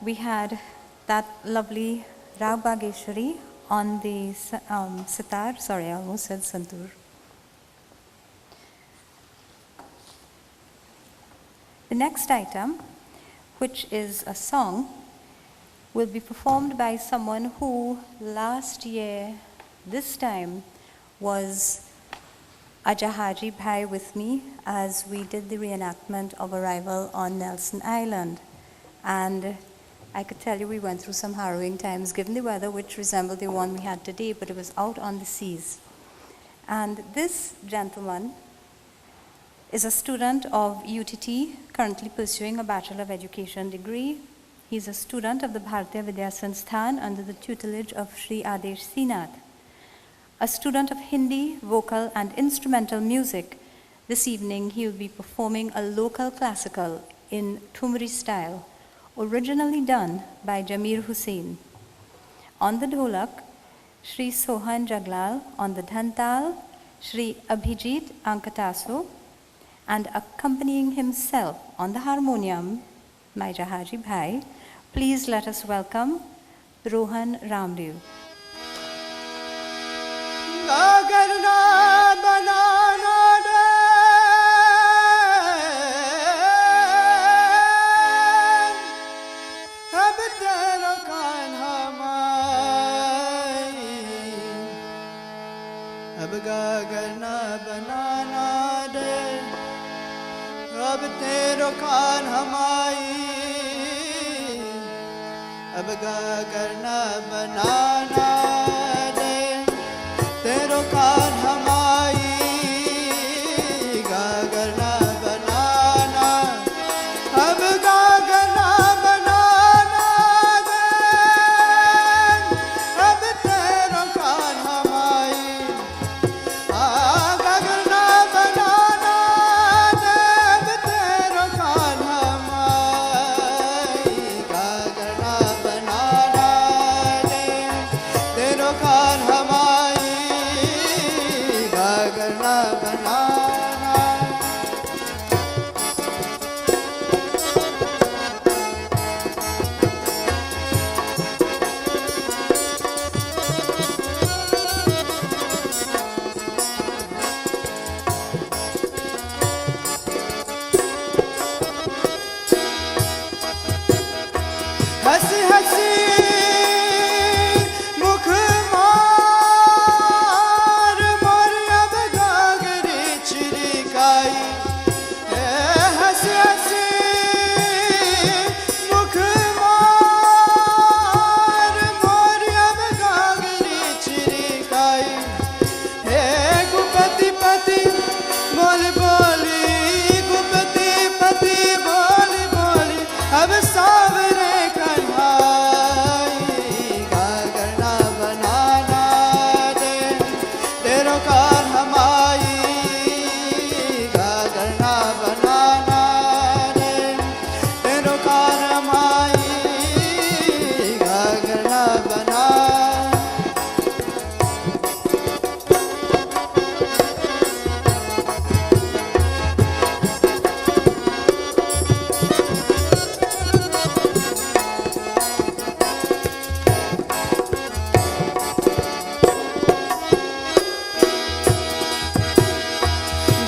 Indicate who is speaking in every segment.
Speaker 1: we had that lovely Rag Bageshwari on the sitar. Sorry, I almost said santur. The next item, which is a song, will be performed by someone who last year, this time, was a Jahaji Bhai with me as we did the reenactment of arrival on Nelson Island. And I could tell you we went through some harrowing times given the weather, which resembled the one we had today, but it was out on the seas. And this gentleman is a student of UTT, currently pursuing a Bachelor of Education degree. He's a student of the Bharatiya Vidya Sansthan under the tutelage of Sri Adesh Sinath. A student of Hindi, vocal and instrumental music, this evening he will be performing a local classical in Thumri style, originally done by Jamir Hussain. On the dholak, Sri Sohan Jaglal; on the dhantal, Sri Abhijit Ankataso; and accompanying himself on the harmonium, my Jahaji Bhai. Please let us welcome Rohan Ramdev.
Speaker 2: अब करना बनाना दे तेरो कान हमारी गा करना बनाना अब गा करना बनाना दे अब तेरो कान हमारी गा करना बनाना दे अब तेरो कान हमारी गा करना हंसी हंसी मुख मार मोर अब गागरी चिरिकाई हंसी हंसी मुख मार मोर अब गागरी चिरिकाई हे गुपति पति बोल बोली गुपति पति बोली बोली अब सावरे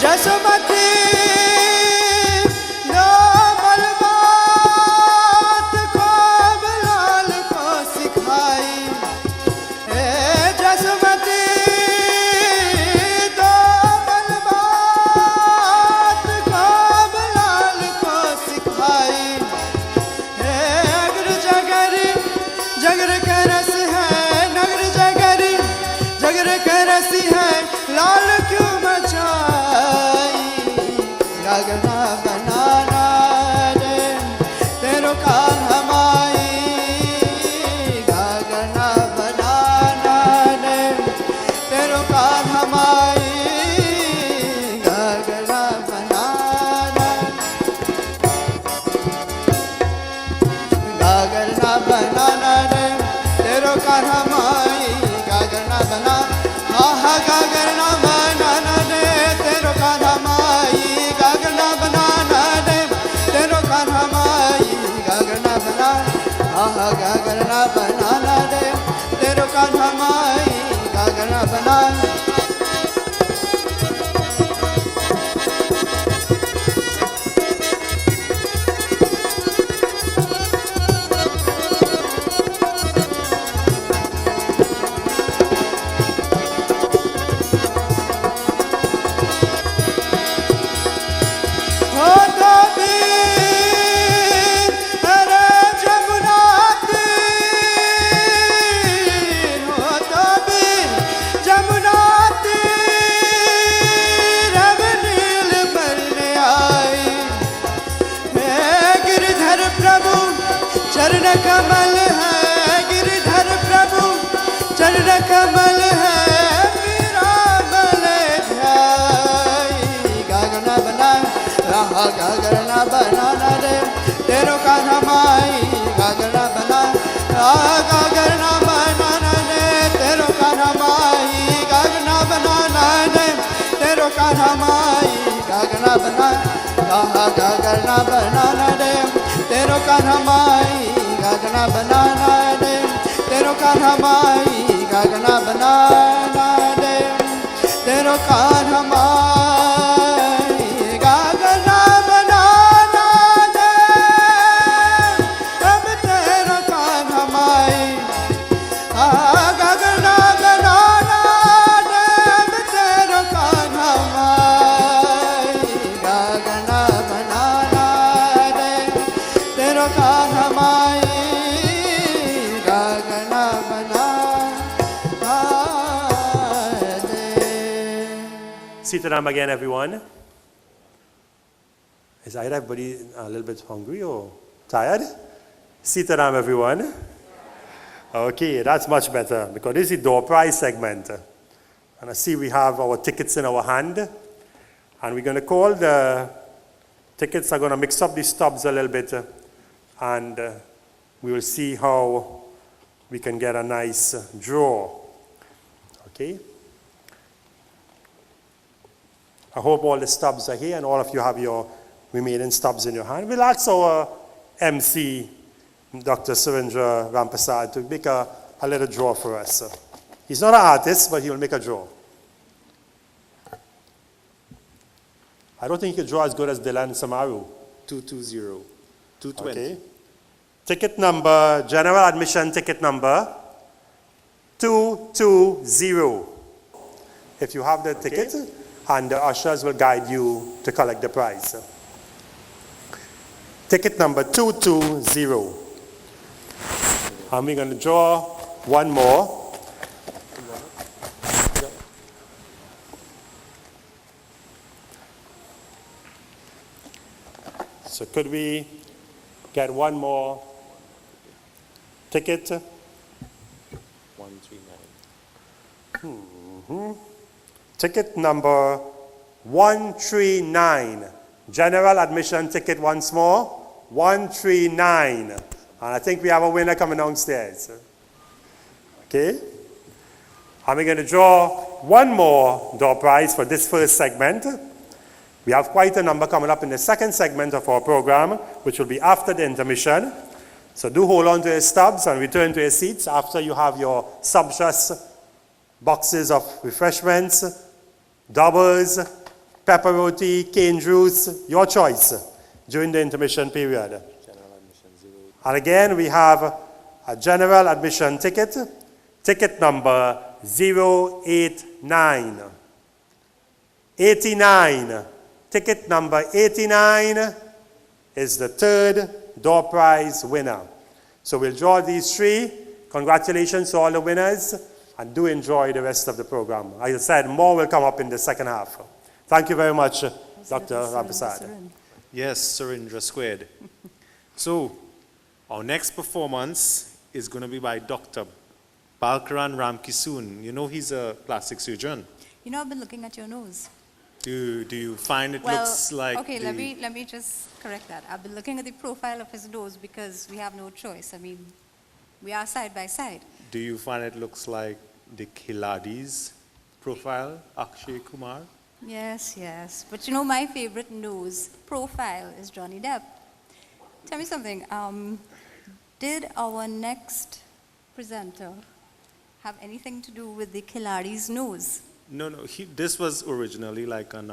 Speaker 2: सरस्वती नो बलबात को बलाल को सिखाई सरस्वती दो बलबात को बलाल को सिखाई अगर जगरी जगर के रस है नगर जगरी जगर के रसी है लाल क्यों मचाई गगना बनाना दे तेरो कान हमारी गगना बनाना दे तेरो कान हमारी गगना बनाना गगना बनाना दे तेरो कान हमारी गगना बना आहा गगना बनाना दे तेरो कान हमारी गगना बनाना दे तेरो कान हमारी गगना बना बनाना रे तेरो कान्हा माई गागरना बना चरण कमल है गिरधर प्रभु चरण कमल है मेरा बल ध्याई गागरना बना रहा गागरना बनाना रे तेरो कान्हा माई गागरना बना गागरना बनाना रे तेरो कान्हा माई गागरना बनाना रे तेरो कान्हा माई गागरना बना रहा गागरना बनाना रे तेरो कान्हा माई गागना बनाना दे तेरो कान्हा माई गागना बनाना दे तेरो कान्हा माई गागना बनाना दे अब तेरो कान्हा माई गागना बनाना दे अब तेरो कान्हा माई गागना बनाना दे तेरो कान्हा माई
Speaker 3: Sitaram again, everyone. Is either everybody a little bit hungry or tired? Sitaram, everyone. Okay, that's much better because this is the door prize segment. And I see we have our tickets in our hand. And we're going to call the tickets, are going to mix up the stubs a little bit. And we will see how we can get a nice draw. Okay? I hope all the stubs are here and all of you have your remaining stubs in your hand. We'll ask our MC, Dr. Surendra Rampasad, to make a little draw for us. He's not an artist, but he will make a draw. I don't think he can draw as good as Dylan Samaru.
Speaker 4: 220. 220.
Speaker 3: Okay. Ticket number, general admission ticket number 220. If you have the ticket, and the ushers will guide you to collect the prize. Ticket number 220. And we're going to draw one more. So could we get one more ticket?
Speaker 4: 139.
Speaker 3: Ticket number 139. General admission ticket once more. 139. And I think we have a winner coming downstairs. Okay? And we're going to draw one more door prize for this first segment. We have quite a number coming up in the second segment of our program, which will be after the intermission. So do hold on to your stubs and return to your seats after you have your sumptuous boxes of refreshments, doubles, pepper roti, cane juice, your choice, during the intermission period. And again, we have a general admission ticket, ticket number 089. 89. Ticket number 89 is the third door prize winner. So we'll draw these three. Congratulations to all the winners, and do enjoy the rest of the program. As I said, more will come up in the second half. Thank you very much, Dr. Rampasad.
Speaker 4: Yes, Surendra squared. So, our next performance is going to be by Dr. Balkaran Ramkisoon. You know he's a plastic surgeon.
Speaker 1: You know, I've been looking at your nose.
Speaker 4: Do you find it looks like
Speaker 1: okay, let me just correct that. I've been looking at the profile of his nose because we have no choice. I mean, we are side by side.
Speaker 4: Do you find it looks like the Khiladi's profile, Akshay Kumar?
Speaker 1: Yes, yes. But you know, my favorite nose profile is Johnny Depp. Tell me something. Did our next presenter have anything to do with the Khiladi's nose?
Speaker 4: No, no, this was originally like an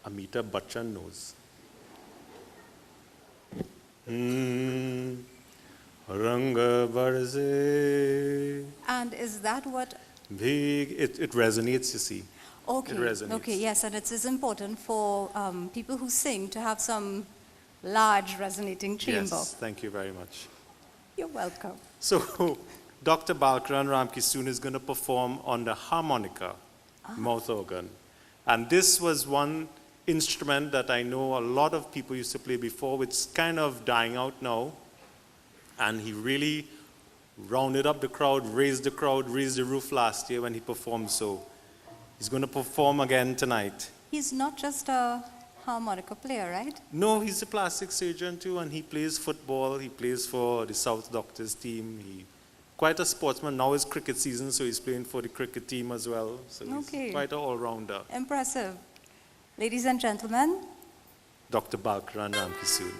Speaker 4: Amitabh Bachchan nose. Rang barse.
Speaker 1: And is that what?
Speaker 4: It resonates, you see.
Speaker 1: Okay.
Speaker 4: It resonates.
Speaker 1: Okay. Yes, and it is important for people who sing to have some large resonating chamber.
Speaker 4: Yes, thank you very much.
Speaker 1: You're welcome.
Speaker 4: So, Dr. Balkaran Ramkisoon is going to perform on the harmonica, mouth organ. And this was one instrument that I know a lot of people used to play before, which is kind of dying out now. And he really rounded up the crowd, raised the roof last year when he performed. So he's going to perform again tonight.
Speaker 1: He's not just a harmonica player, right?
Speaker 4: No, he's a plastic surgeon too, and he plays football. He plays for the South Doctors team. He quite a sportsman. Now it's cricket season, so he's playing for the cricket team as well. So
Speaker 1: Okay.
Speaker 4: he's quite an all-rounder.
Speaker 1: Impressive. Ladies and gentlemen,
Speaker 4: Dr. Balkaran Ramkisoon.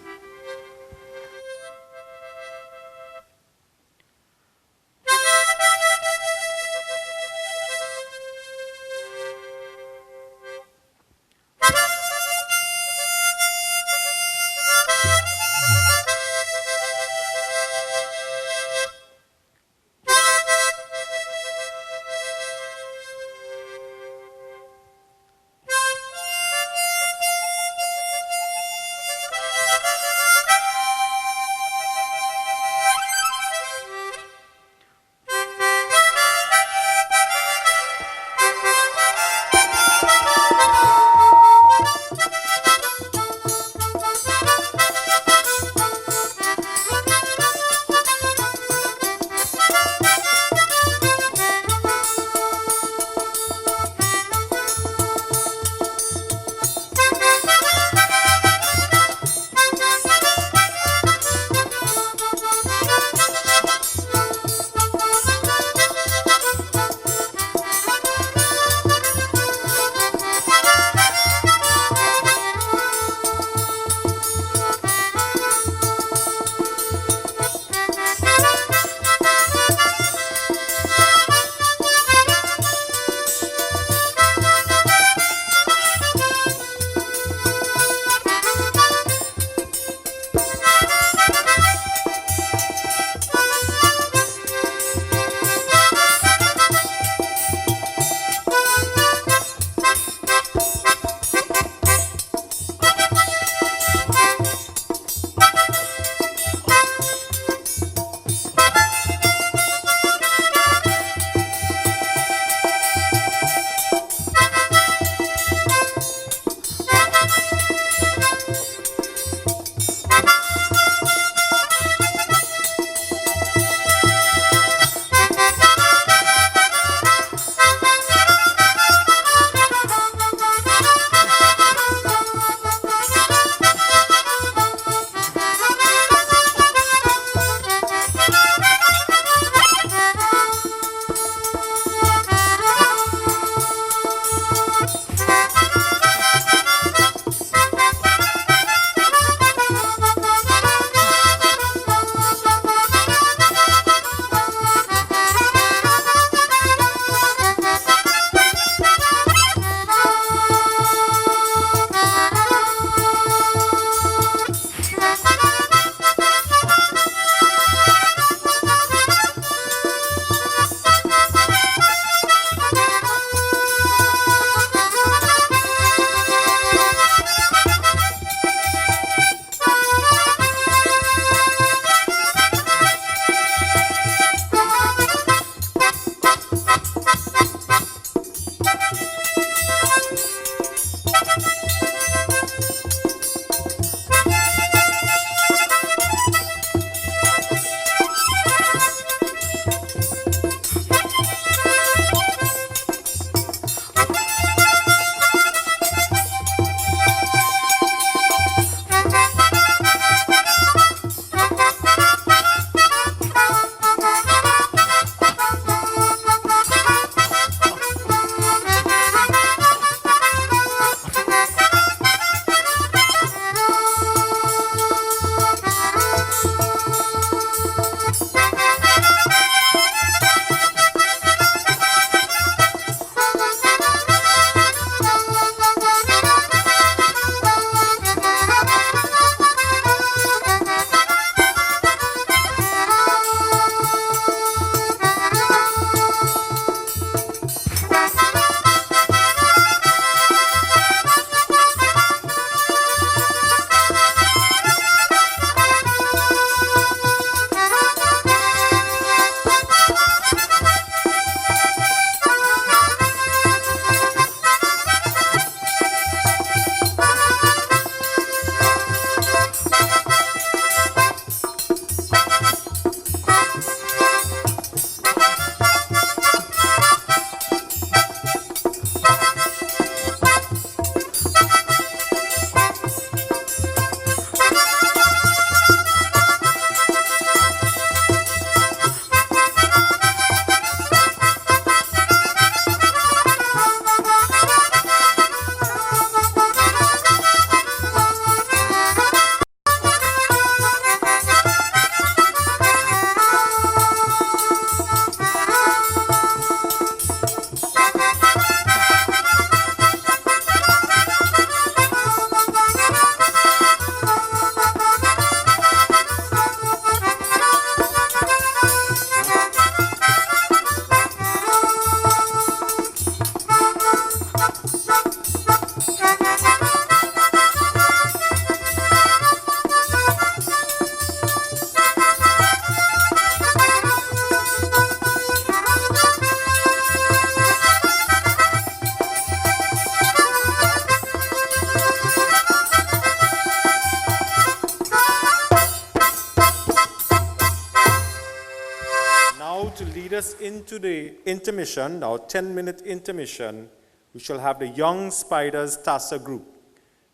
Speaker 4: lead us into the intermission, our 10-minute intermission. We shall have the Young Spiders Tassa group.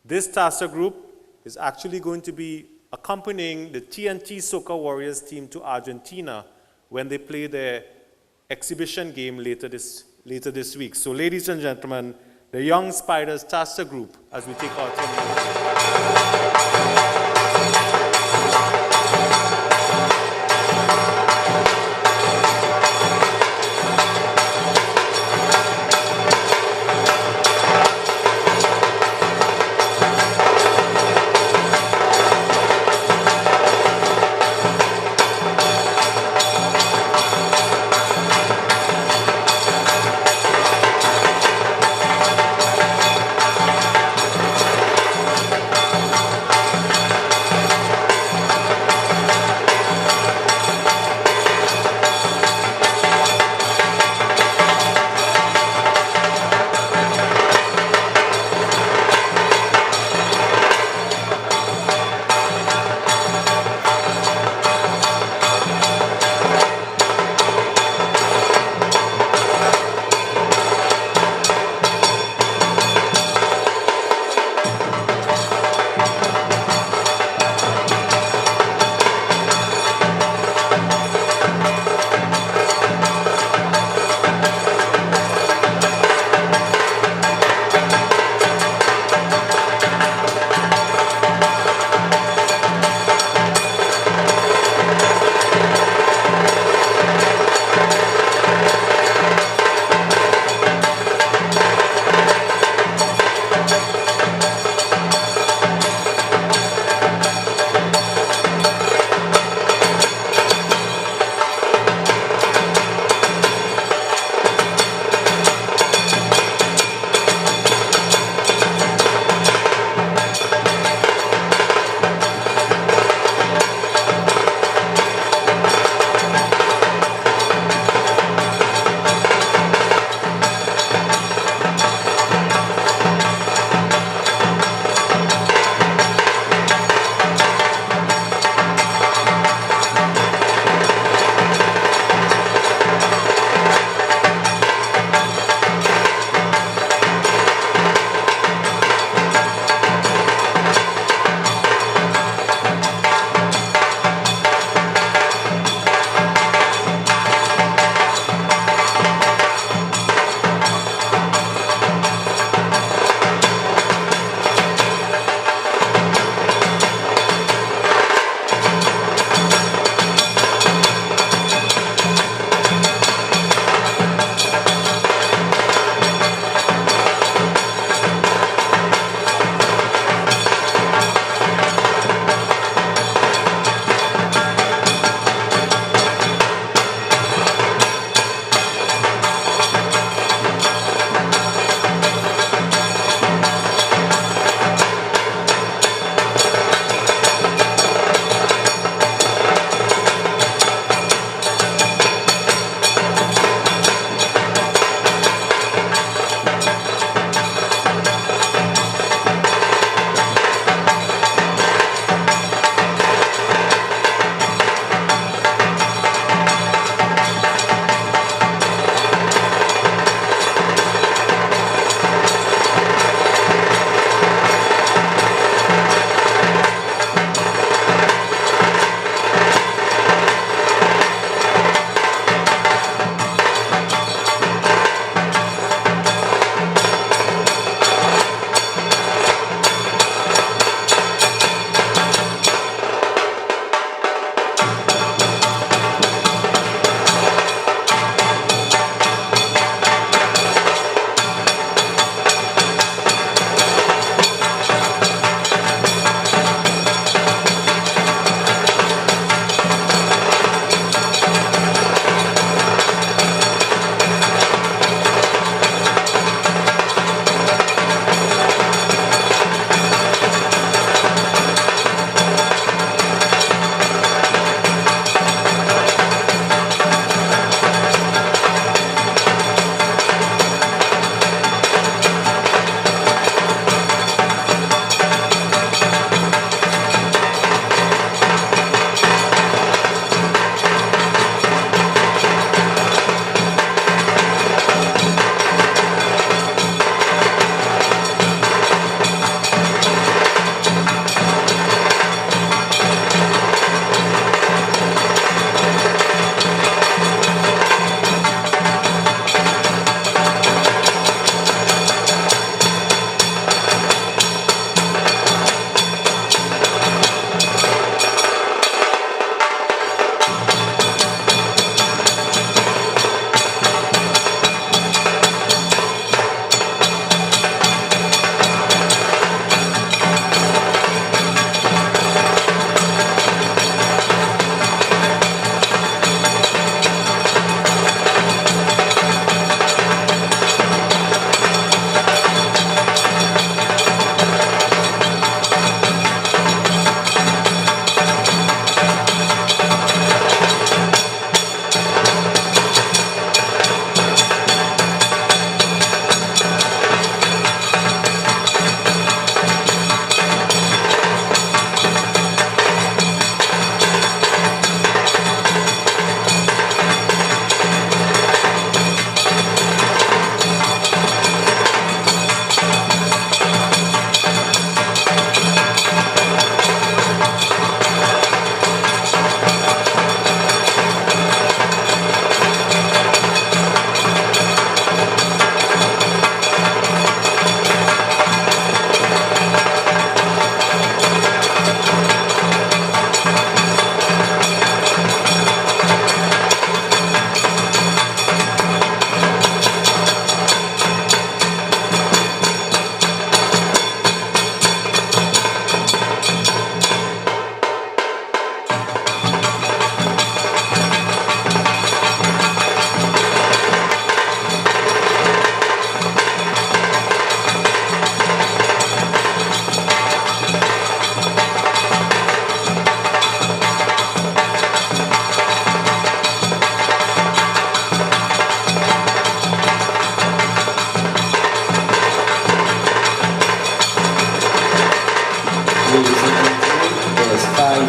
Speaker 4: This Tassa group is actually going to be accompanying the TNT Soca Warriors team to Argentina when they play their exhibition game later this week. So ladies and gentlemen, the Young Spiders Tassa group as we take our 10 minutes.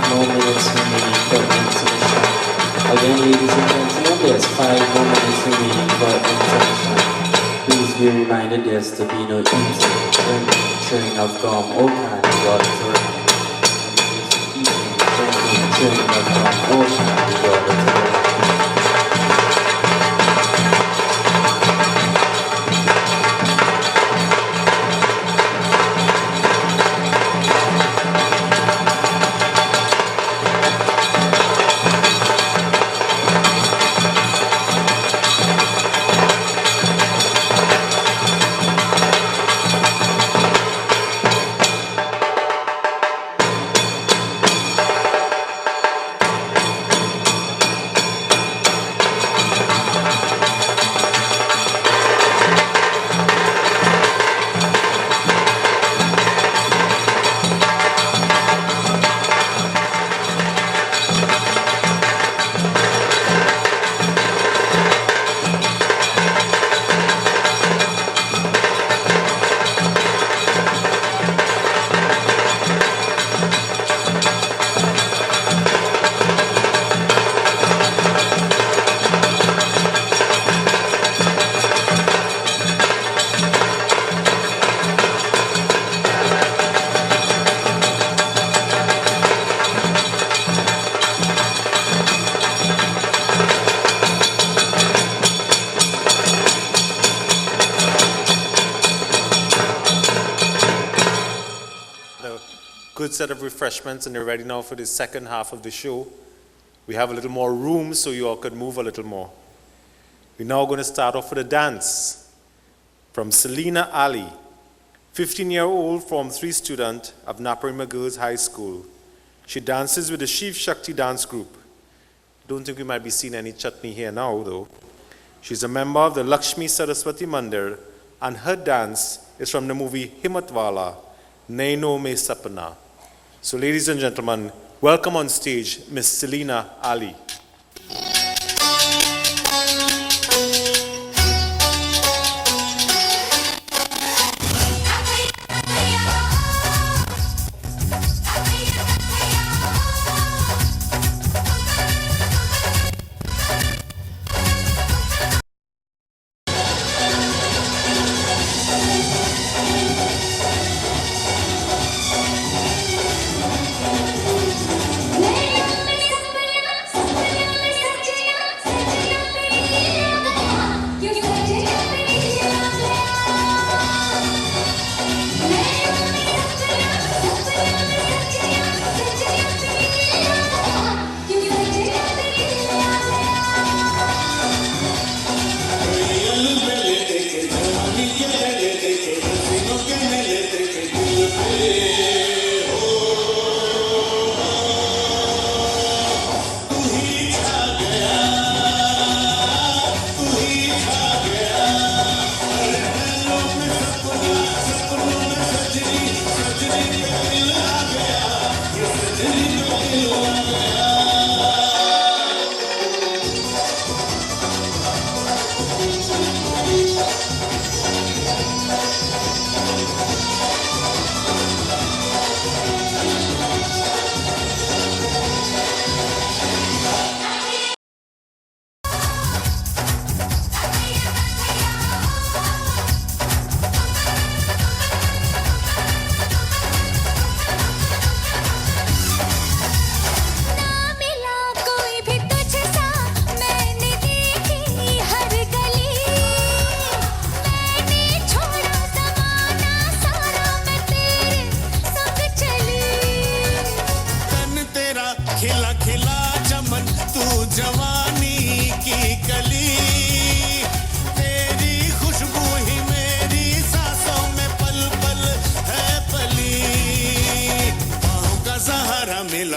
Speaker 5: more minutes remaining for intermission. Again, ladies and gentlemen, there's 5 more minutes remaining for intermission. Please be reminded there's to be no eating, drinking, chewing of gum or candy brought to the eating, drinking, chewing of gum or candy brought to the
Speaker 4: Good set of refreshments, and you're ready now for the second half of the show. We have a little more room so you all could move a little more. We're now going to start off with a dance from Selena Ali, 15-year-old Form 3 student of Naparima Girls High School. She dances with the Shiv Shakti dance group. Don't think we might be seeing any chutney here now, though. She's a member of the Lakshmi Saraswati Mandir, and her dance is from the movie Himmatwala, Naino Me Sapna. So ladies and gentlemen, welcome on stage Miss Selena Ali.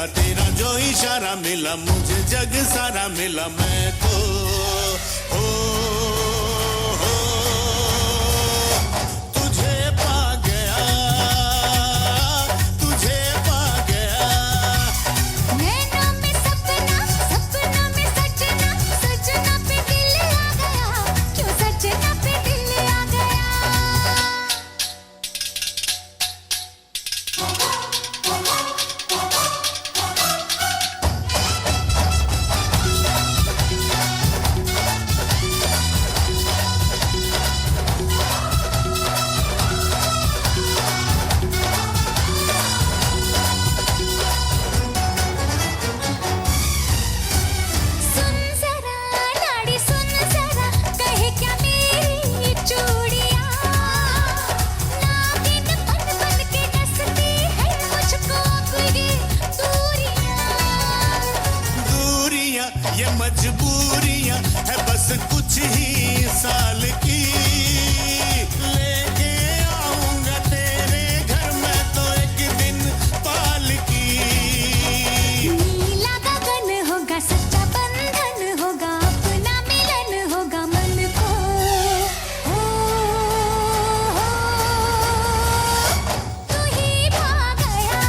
Speaker 6: तेरा जो इशारा मिला मुझे जग सारा मिला मैं तो हो तुझे पा गया तुझे पा गया
Speaker 7: नैनों में सपना सपना में सजना सजना पे दिल आ गया क्यों सजना पे दिल आ गया
Speaker 6: मजबूरियां है बस कुछ ही साल की लेके आऊंगा तेरे घर में तो एक दिन पालकी
Speaker 7: नीला गगन होगा सच्चा बंधन होगा अपना मिलन होगा मन को तू ही भा गया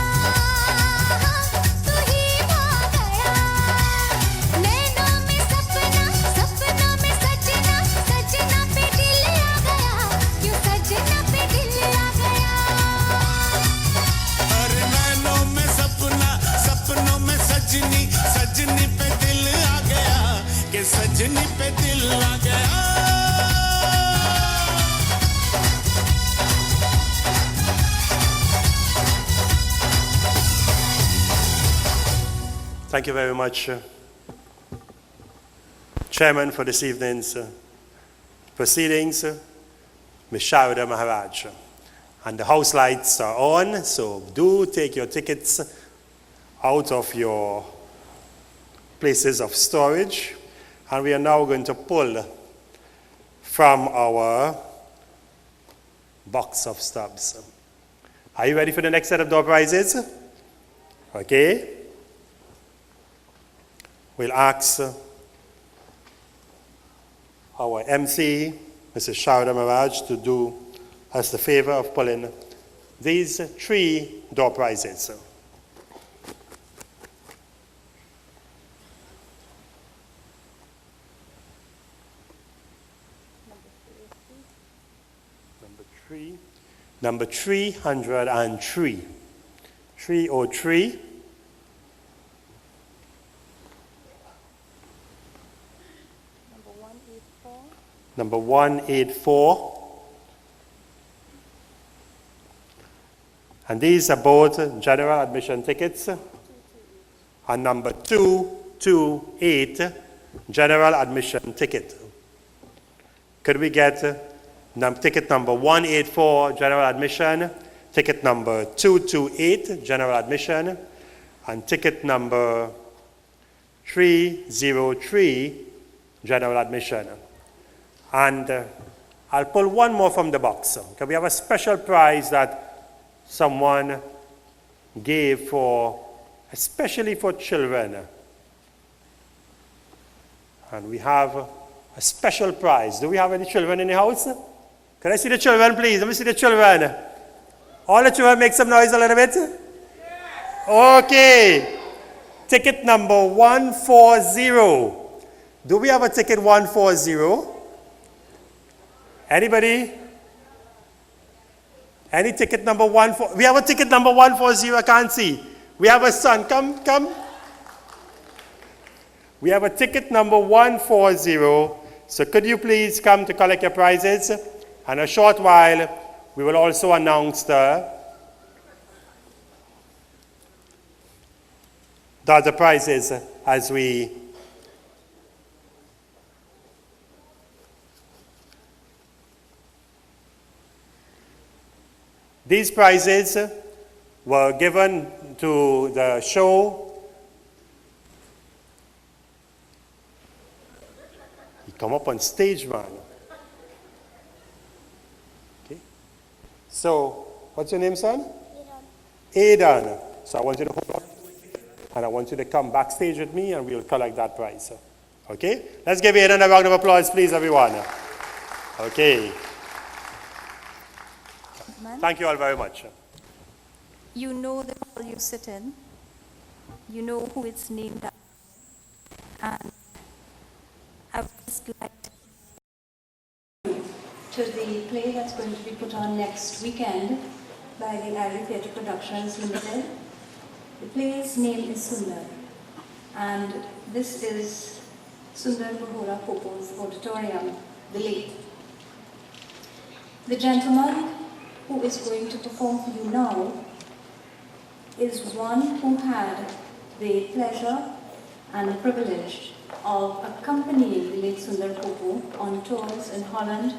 Speaker 7: नैनों में सपना सपनों में सजना सजना पे दिल आ गया क्यों सजना पे दिल आ गया
Speaker 6: अरे नैनों में सपना सपनों में सजनी सजनी पे दिल आ गया कि सजनी पे दिल आ गया
Speaker 3: Thank you very much, Chairman, for this evening's proceedings, Ms. Sharada Maharaj. And the house lights are on, so do take your tickets out of your places of storage. And we are now going to pull from our box of stubs. Are you ready for the next set of door prizes? Okay. We'll ask our MC, Mrs. Sharada Maharaj, to do us the favor of pulling these 3 door prizes. Number 303. 303. Number 184. And these are both general admission tickets. And number 228, general admission ticket. Could we get ticket number 184, general admission, ticket number 228, general admission, and ticket number 303, general admission. And I'll pull one more from the box. Okay, we have a special prize that someone gave especially for children. And we have a special prize. Do we have any children in the house? Can I see the children, please? Let me see the children. All the children make some noise a little bit? Okay. Ticket number 140. Do we have a ticket 140? Anybody? Any ticket number 140? We have a ticket number 140. I can't see. We have a son. Come. We have a ticket number 140. So could you please come to collect your prizes? And a short while, we will also announce the prizes as we these prizes were given to the show. You come up on stage, man. Okay. So, what's your name, son? Aidan. So I want you to hold up, and I want you to come backstage with me, and we'll collect that prize. Okay? Let's give Aidan a round of applause, please, everyone. Okay. Thank you all very much.
Speaker 1: You know the hall you sit in. You know who it's named after. And I would just like to the play that's going to be put on next weekend by the Ivy Theatre Productions Limited. The play's name is Sundar. And this is Sundar Bahura Popo's auditorium, the late. The gentleman who is going to perform for you now is one who had the pleasure and the privilege of accompanying the late Sundar Popo on tours in Holland,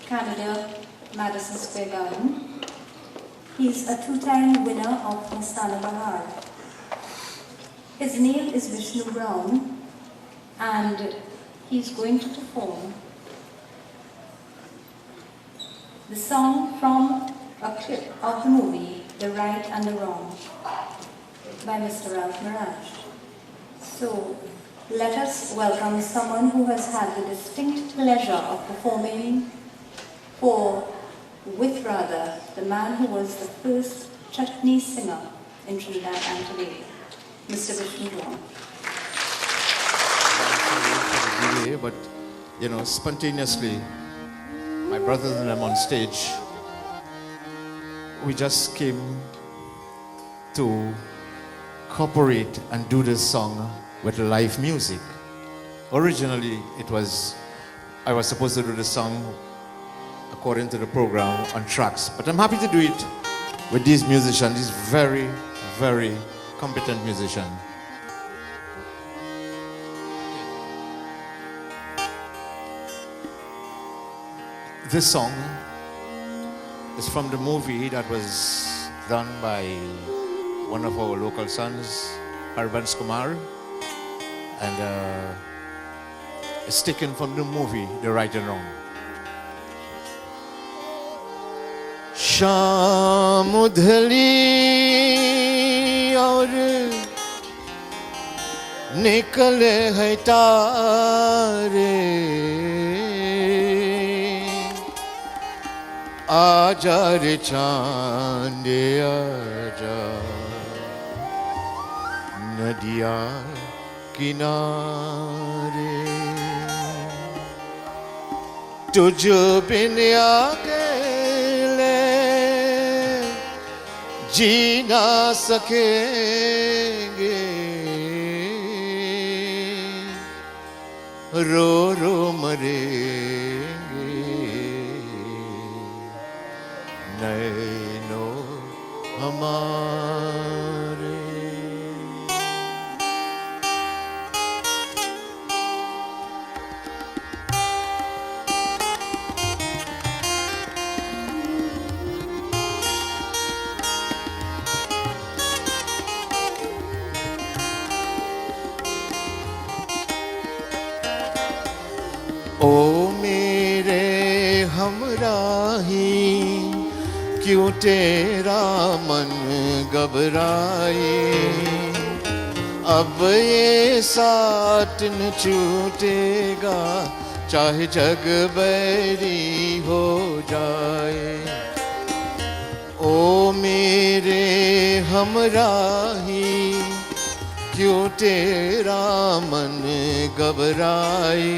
Speaker 1: Canada, Madison Square Garden. He's a 2-time winner of Mastana Bahar. His name is Vishnu Brown, and he's going to perform the song from a clip of the movie The Right and the Wrong by Mr. Ralph Mirage. So let us welcome someone who has had the distinct pleasure of performing with the man who was the first chutney singer in Trinidad and Tobago, Mr. Vishnu Dwan.
Speaker 8: Delay, but spontaneously, my brothers and them on stage, we just came to cooperate and do this song with live music. Originally, I was supposed to do the song according to the program on tracks, but I'm happy to do it with these musicians, these very, very competent musicians. This song is from the movie that was done by one of our local sons, Harbans Kumar, and it's taken from the movie The Right and Wrong. शाम उधली और निकले है तारे, आजा रे चांदे आजा नदिया किनारे, तुझ बिन अकेले जी ना सकेंगे, रो रो मरेंगे नैनों हमारे। ओ मेरे हमराही क्यों तेरा मन घबराए, अब ये साथ न छूटेगा चाहे जग बैरी हो जाए। ओ मेरे हमराही क्यों तेरा मन घबराए,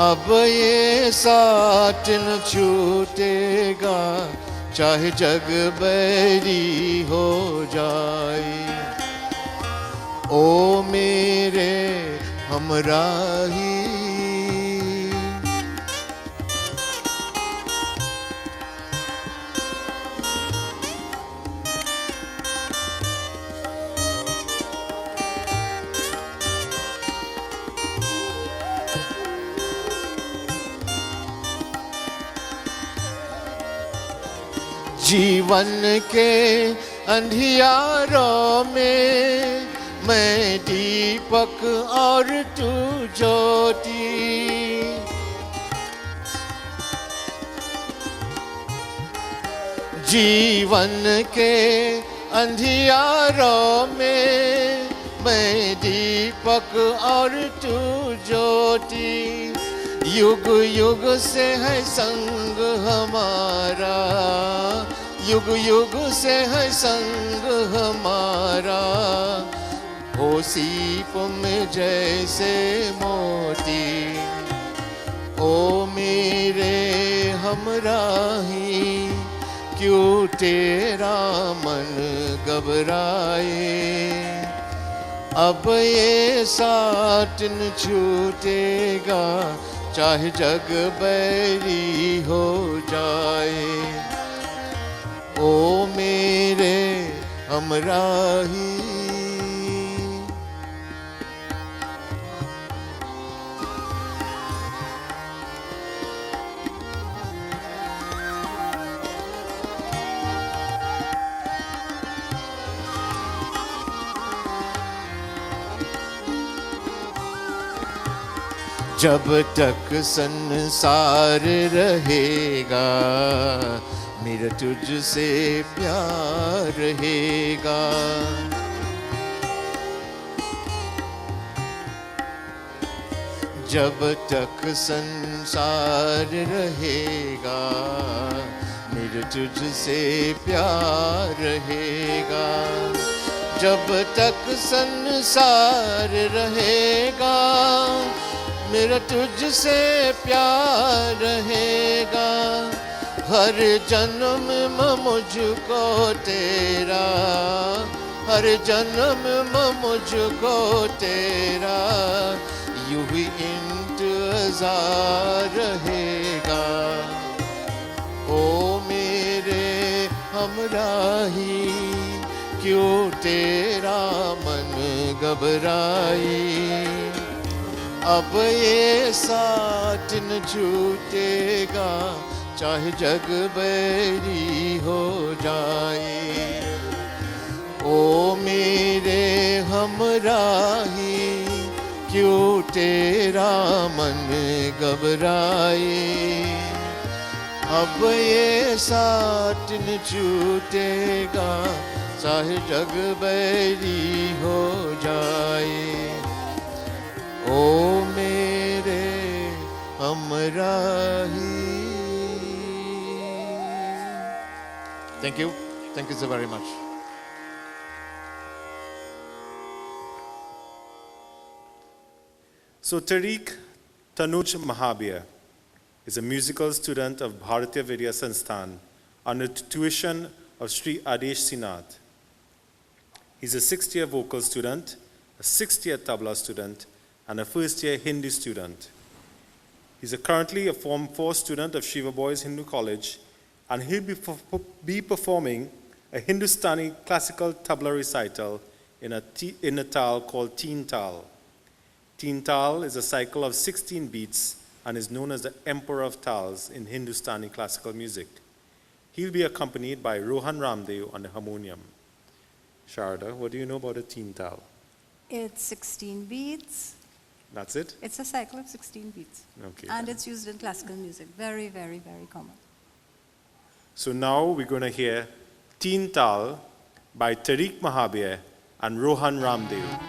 Speaker 8: अब ये साथ न छूटेगा चाहे जग बैरी हो जाए। ओ मेरे हमराही जीवन के अंधियारों में मैं दीपक और तू ज्योति, जीवन के अंधियारों में मैं दीपक और तू ज्योति, युग युग से है संग हमारा, युग युग से है संग हमारा, ओ सीप में जैसे मोती। ओ मेरे हमराही क्यों तेरा मन घबराए, अब ये साथ न छूटेगा चाहे जग बैरी हो जाए। ओ मेरे हमराही जब तक संसार रहेगा मेरा तुझसे प्यार रहेगा। जब तक संसार रहेगा मेरा तुझसे प्यार रहेगा। जब तक संसार रहेगा मेरा तुझसे प्यार रहेगा। हर जन्म में मुझको तेरा, हर जन्म में मुझको तेरा यूं ही इंतजार रहेगा। ओ मेरे हमराही क्यों तेरा मन घबराई। अब ये साथ न छूटेगा चाहे जग बैरी हो जाए। ओ मेरे हमराही क्यों तेरा मन घबराए। अब ये साथ न छूटेगा चाहे जग बैरी हो जाए। ओ मेरे हमराही। Thank you. Thank you so very much.
Speaker 4: So Tariq Tanuj Mahabir is a musical student of Bharatiya Vidya Sansthan under tuition of Sri Adesh Sinath. He's a sixth-year vocal student, a sixth-year tabla student, and a first-year Hindi student. He's currently a Form 4 student of Shiva Boys Hindu College, and he'll be performing a Hindustani classical tabla recital in a tal called Teen Tal. Teen Tal is a cycle of 16 beats and is known as the Emperor of Tals in Hindustani classical music. He'll be accompanied by Rohan Ramdev on the harmonium. Sharda, what do you know about a Teen Tal?
Speaker 1: It's 16 beats.
Speaker 4: That's it?
Speaker 1: It's a cycle of 16 beats.
Speaker 4: Okay.
Speaker 1: And it's used in classical music. Very, very, very common.
Speaker 4: So now we're going to hear Teen Tal by Tariq Mahabir and Rohan Ramdev.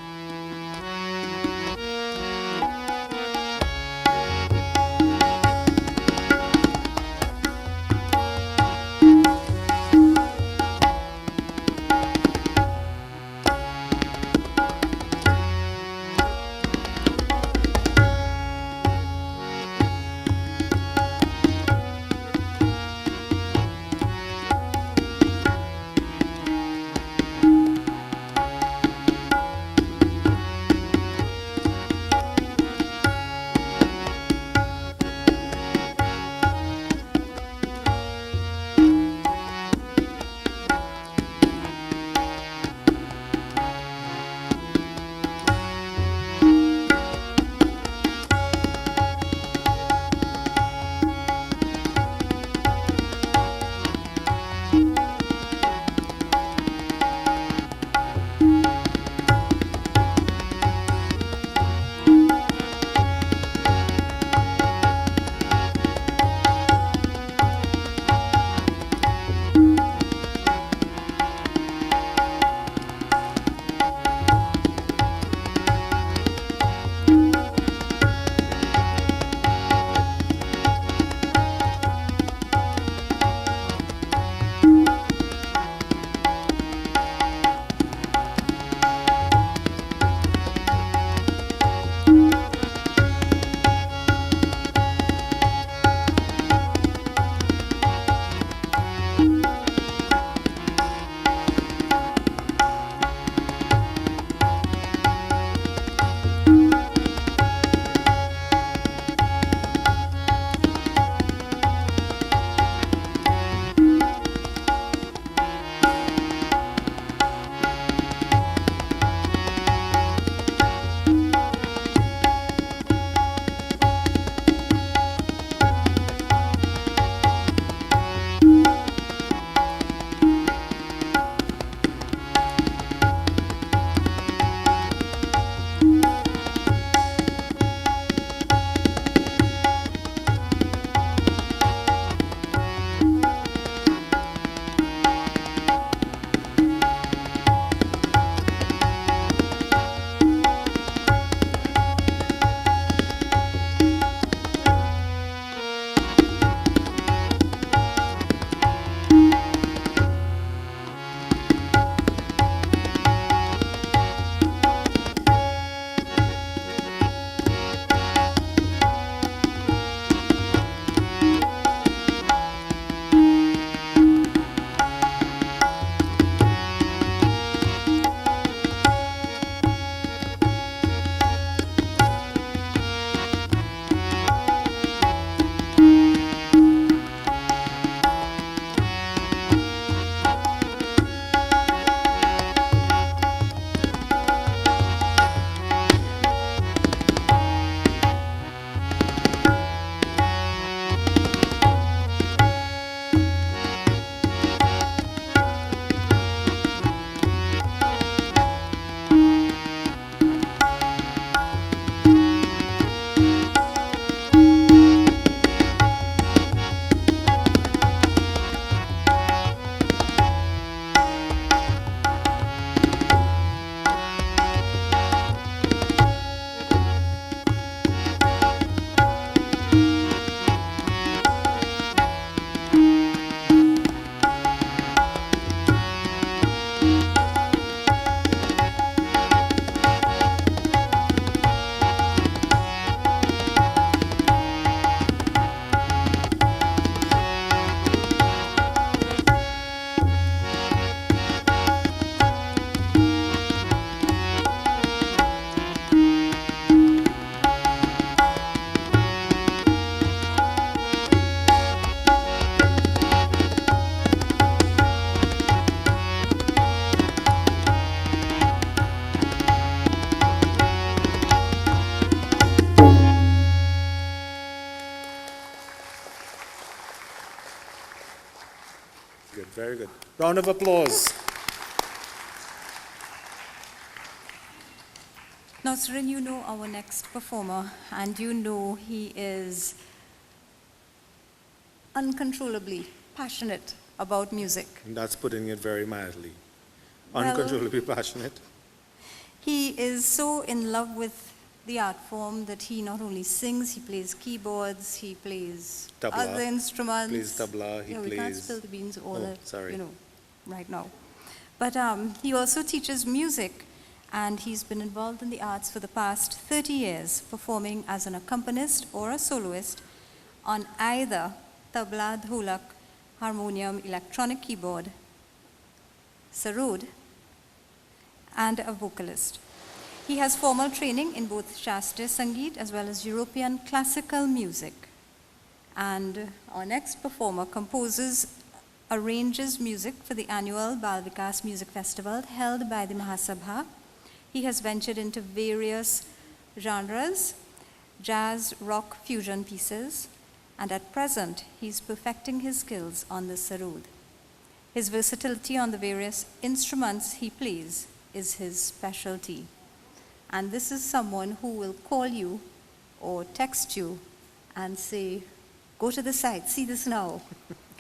Speaker 4: very good. Round of applause.
Speaker 1: Now, Surin, you know our next performer, and you know he is uncontrollably passionate about music.
Speaker 4: And that's putting it very mildly.
Speaker 1: Well-
Speaker 4: Uncontrollably passionate.
Speaker 1: He is so in love with the art form that he not only sings, he plays keyboards, he plays
Speaker 4: Tabla.
Speaker 1: other instruments.
Speaker 4: Plays tabla, he
Speaker 1: Yeah, we can't
Speaker 4: plays-
Speaker 1: spill the beans all
Speaker 4: Oh,
Speaker 1: that,
Speaker 4: sorry.
Speaker 1: right now. But he also teaches music, and he's been involved in the arts for the past 30 years, performing as an accompanist or a soloist on either tabla, dholak, harmonium, electronic keyboard, sarod, and a vocalist. He has formal training in both Shastriya Sangeet as well as European classical music. And our next performer composes, arranges music for the annual Bal Vikas Music Festival held by the Mahasabha. He has ventured into various genres, jazz, rock, fusion pieces, and at present he's perfecting his skills on the sarod. His versatility on the various instruments he plays is his specialty. And this is someone who will call you or text you and say, go to the site, see this now,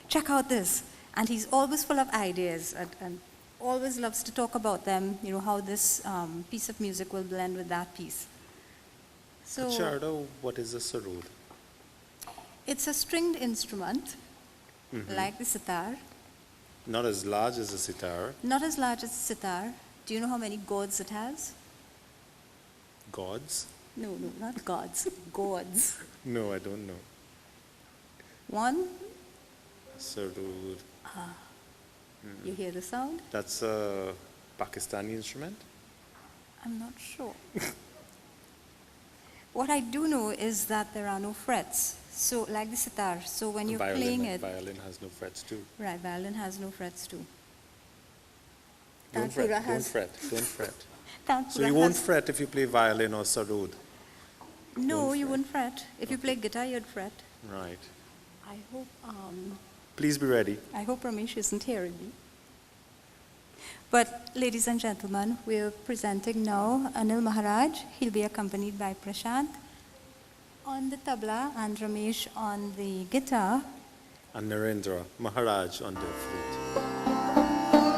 Speaker 1: check out this. And he's always full of ideas and always loves to talk about them, how this piece of music will blend with that piece. So
Speaker 4: Sharda, what is a sarod?
Speaker 1: it's a stringed instrument, like the sitar,
Speaker 4: Not as large as a sitar.
Speaker 1: not as large as the sitar. Do you know how many gourds it has?
Speaker 4: Gods?
Speaker 1: No, not gods, gourds.
Speaker 4: No, I don't know.
Speaker 1: One,
Speaker 4: Sarod.
Speaker 1: you hear the sound?
Speaker 4: That's a Pakistani instrument?
Speaker 1: I'm not sure. What I do know is that there are no frets, so like the sitar. So when you're playing it,
Speaker 4: Violin has no frets too.
Speaker 1: right, violin has no frets too.
Speaker 4: Don't
Speaker 1: Tanpura
Speaker 4: fret, don't
Speaker 1: has-
Speaker 4: fret, don't fret.
Speaker 1: Tanpura
Speaker 4: So you won't
Speaker 1: has-
Speaker 4: fret if you play violin or sarod.
Speaker 1: No,
Speaker 4: don't
Speaker 1: you
Speaker 4: fret.
Speaker 1: wouldn't fret. If you play guitar, you'd fret.
Speaker 4: Right.
Speaker 1: I hope.
Speaker 4: Please be ready.
Speaker 1: I hope Ramesh isn't hearing me. But, ladies and gentlemen, we're presenting now Anil Maharaj. He'll be accompanied by Prashant on the tabla and Ramesh on the guitar.
Speaker 4: And Narendra Maharaj on the flute.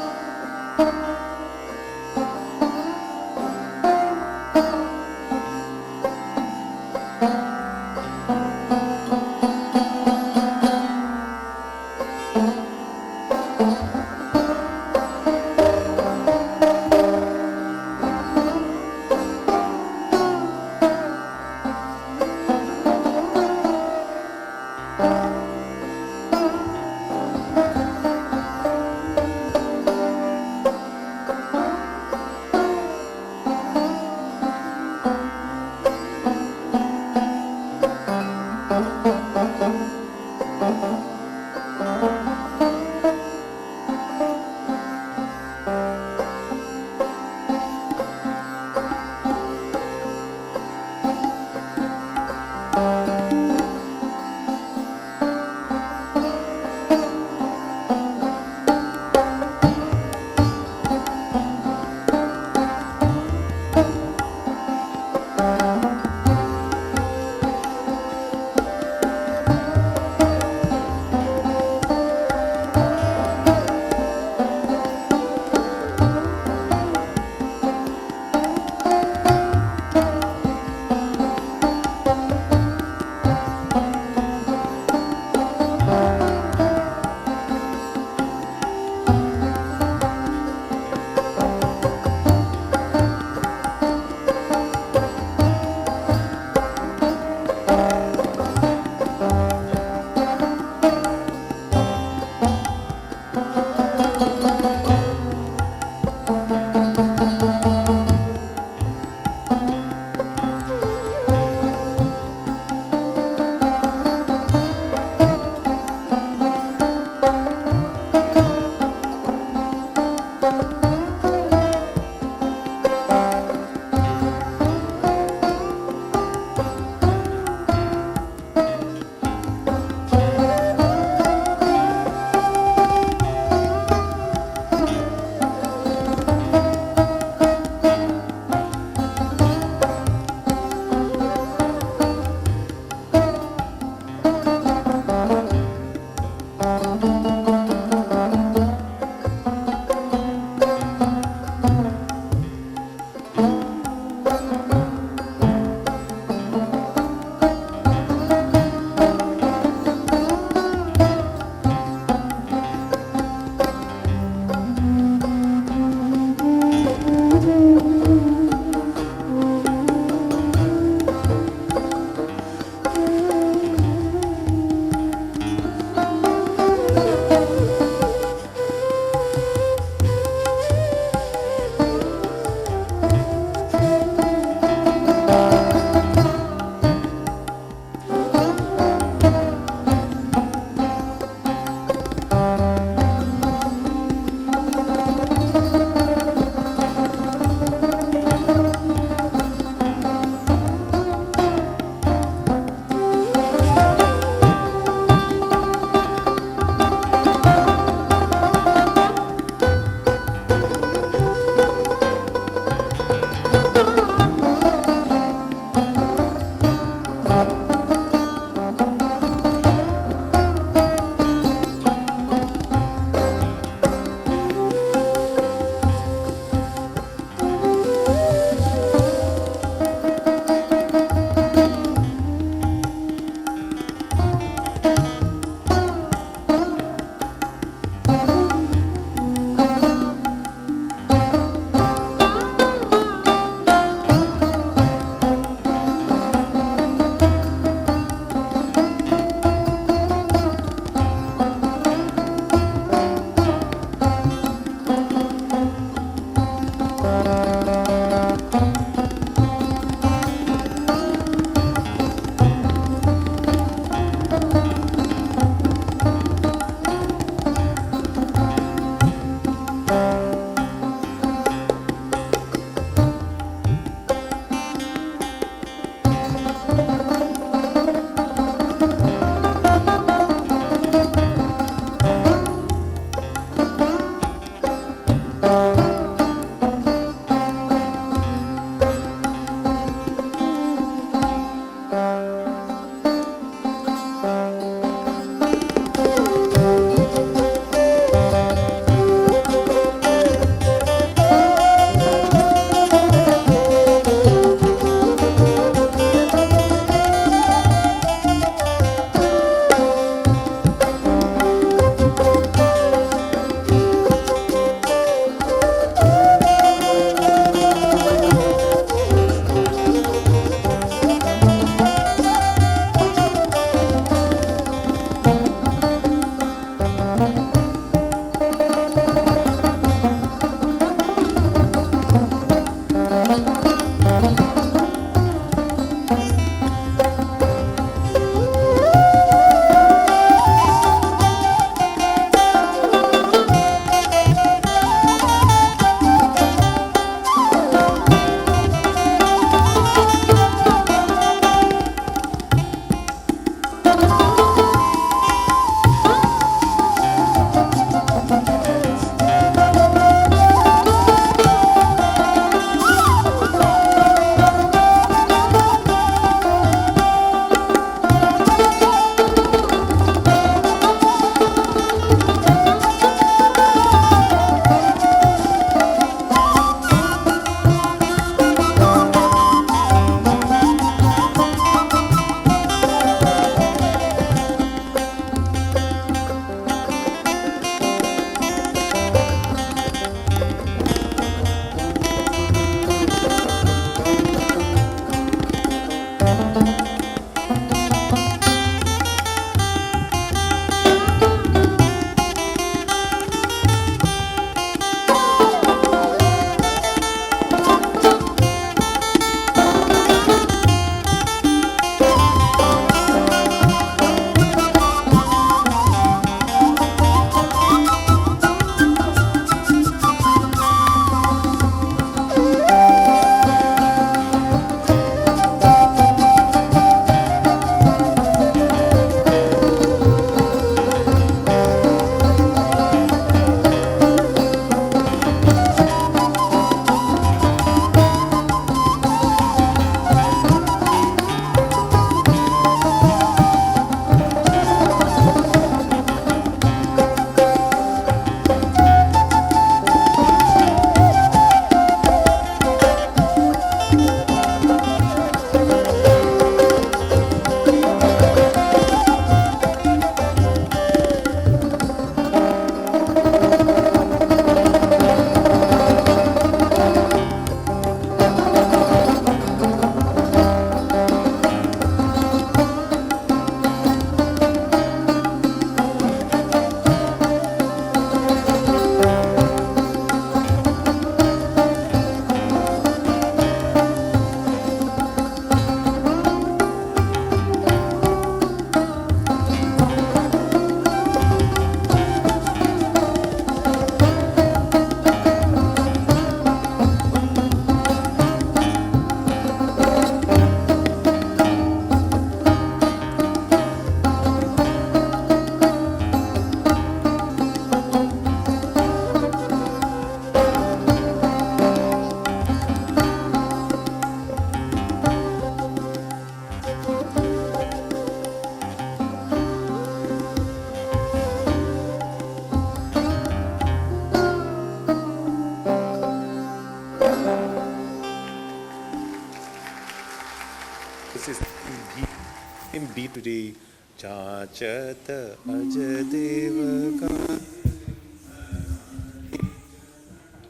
Speaker 4: in B today. Chachata Ajadeva.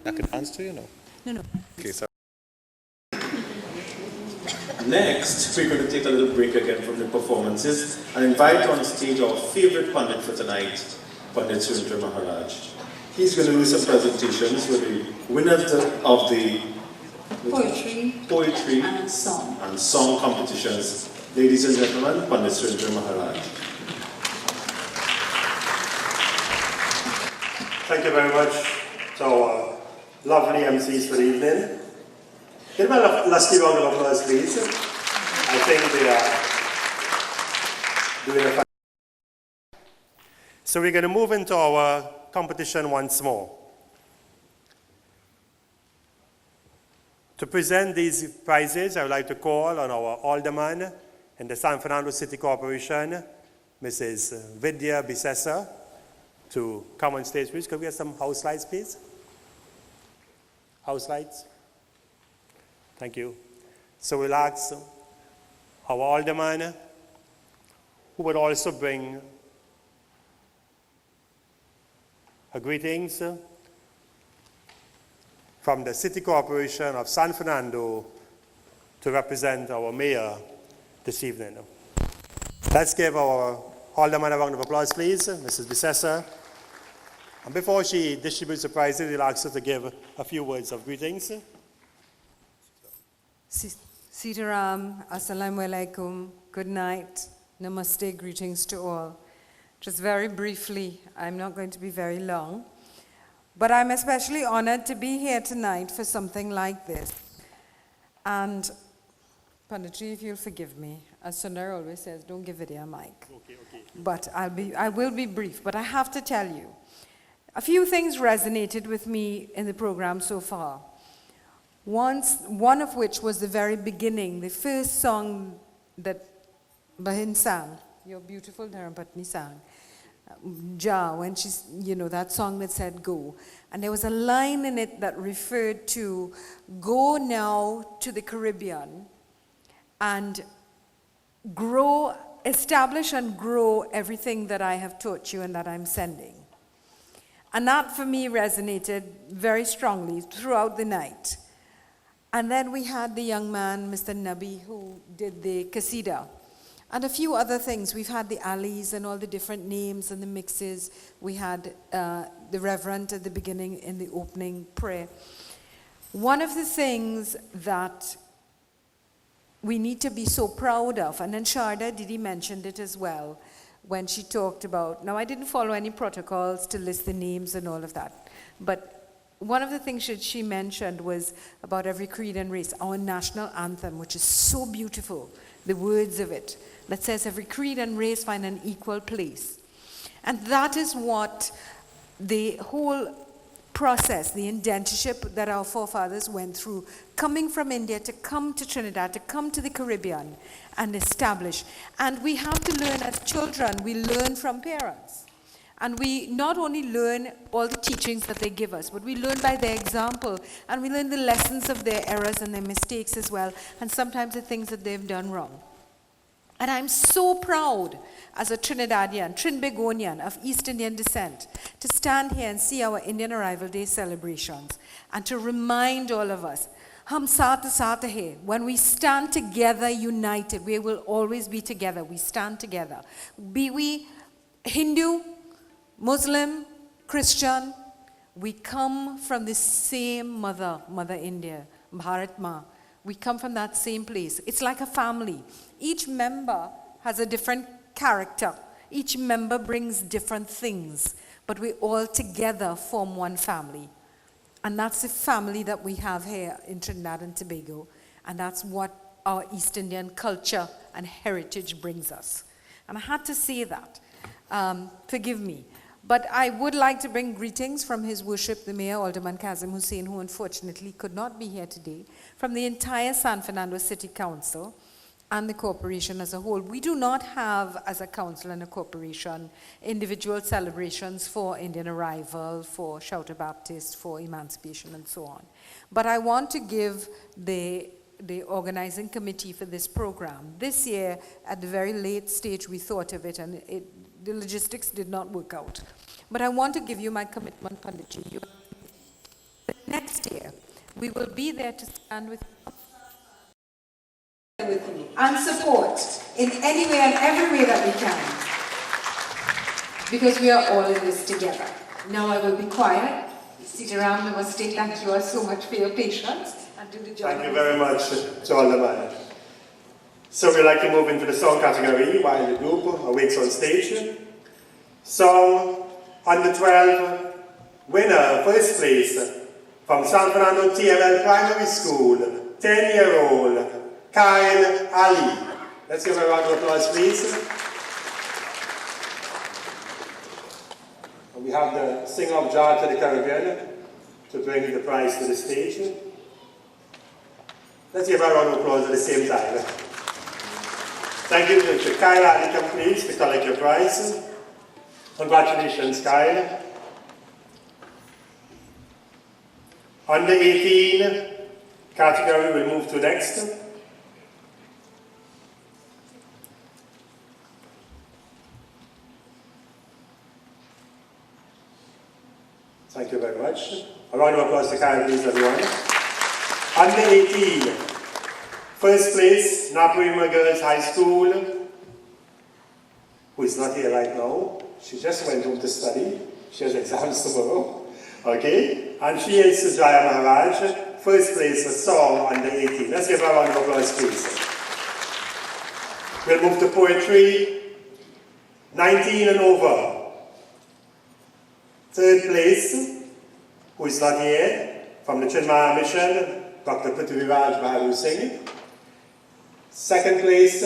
Speaker 4: I can dance to you now.
Speaker 1: No.
Speaker 4: Okay, so. Next, we're going to take a little break again from the performances and invite on stage our favorite Pandit for tonight, Pandit Surendra Maharaj. He's going to do some presentations with the winners of the poetry
Speaker 9: and
Speaker 4: song competitions. Ladies and gentlemen, Pandit Surendra Maharaj.
Speaker 3: Thank you very much to our lovely MCs for the evening. Give them a lusty round of applause, please. I think doing a So we're going to move into our competition once more. To present these prizes, I would like to call on our Alderman in the San Fernando City Corporation, Mrs. Vidya Bisesa, to come on stage, please. Could we have some house lights, please? House lights. Thank you. So we'll ask our Alderman, who would also bring her greetings from the City Corporation of San Fernando to represent our mayor this evening. Let's give our Alderman a round of applause, please, Mrs. Bisesa. And before she distributes the prizes, we'll ask her to give a few words of greetings.
Speaker 9: Sitaram, Assalamu alaikum, good night, namaste, greetings to all. Just very briefly, I'm not going to be very long, but I'm especially honored to be here tonight for something like this. And Panditji, if you'll forgive me, as Sundar always says, don't give it a mic. Okay. But I will be brief, but I have to tell you, a few things resonated with me in the program so far. One of which was the very beginning, the first song that Bahin sang, your beautiful Dharampatni sang, Ja, when she's, that song that said go. And there was a line in it that referred to go now to the Caribbean and establish and grow everything that I have taught you and that I'm sending. And that for me resonated very strongly throughout the night. And then we had the young man, Mr. Nabi, who did the Qasida. And a few other things. We've had the Alis and all the different names and the mixes. We had the Reverend at the beginning in the opening prayer. One of the things that we need to be so proud of, and then Sharda Didi mentioned it as well, when she talked about, now I didn't follow any protocols to list the names and all of that, but one of the things that she mentioned was about every creed and race, our national anthem, which is so beautiful, the words of it, that says every creed and race find an equal place. And that is what the whole process, the indentureship that our forefathers went through, coming from India to come to Trinidad, to come to the Caribbean and establish. And we have to learn as children, we learn from parents. And we not only learn all the teachings that they give us, but we learn by their example, and we learn the lessons of their errors and their mistakes as well, and sometimes the things that they've done wrong. And I'm so proud as a Trinidadian, Trinbagonian of East Indian descent, to stand here and see our Indian Arrival Day celebrations, and to remind all of us, Hum saath saath hai. When we stand together united, we will always be together. We stand together. Be we Hindu, Muslim, Christian, we come from the same Mother India, Bharat Ma. We come from that same place. It's like a family. Each member has a different character. Each member brings different things, but we all together form one family. And that's the family that we have here in Trinidad and Tobago, and that's what our East Indian culture and heritage brings us. And I had to say that. Forgive me. But I would like to bring greetings from His Worship, the Mayor, Alderman Kazim Hussain, who unfortunately could not be here today, from the entire San Fernando City Council and the corporation as a whole. We do not have, as a council and a corporation, individual celebrations for Indian Arrival, for Shouter Baptist, for Emancipation, and so on. But I want to give the organizing committee for this program. This year, at the very late stage, we thought of it, and the logistics did not work out. But I want to give you my commitment, Panditji. Next year, we will be there to stand with you and support in any way and every way that we can, because we are all in this together. Now I will be quiet. Sitaram, namaste. Thank you all so much for your patience. And do the job.
Speaker 3: Thank you very much to all the man. So we'd like to move into the song category while the group awaits on stage. Song under 12, winner, first place, from San Fernando TML Primary School, 10-year-old, Kyle Ali. Let's give a round of applause, please. we have the singer of Jar to the Caribbean to bring the prize to the stage. Let's give a round of applause at the same time. Thank you to Kyle Addicom, please, to collect your prize. Congratulations, Kyle. Under 18 category we'll move to next. Thank you very much. A round of applause to Kyle, please, everyone. Under 18, first place, Naparima Girls High School, who is not here right now. She just went home to study. She has exams tomorrow. Okay? And she is Sujaya Maharaj, first place for song under 18. Let's give her a round of applause, please. We'll move to poetry, 19 and over. Third place, who is not here, from the Chinmaya Mission, Dr. Prithviraj Bahadur Singh. Second place,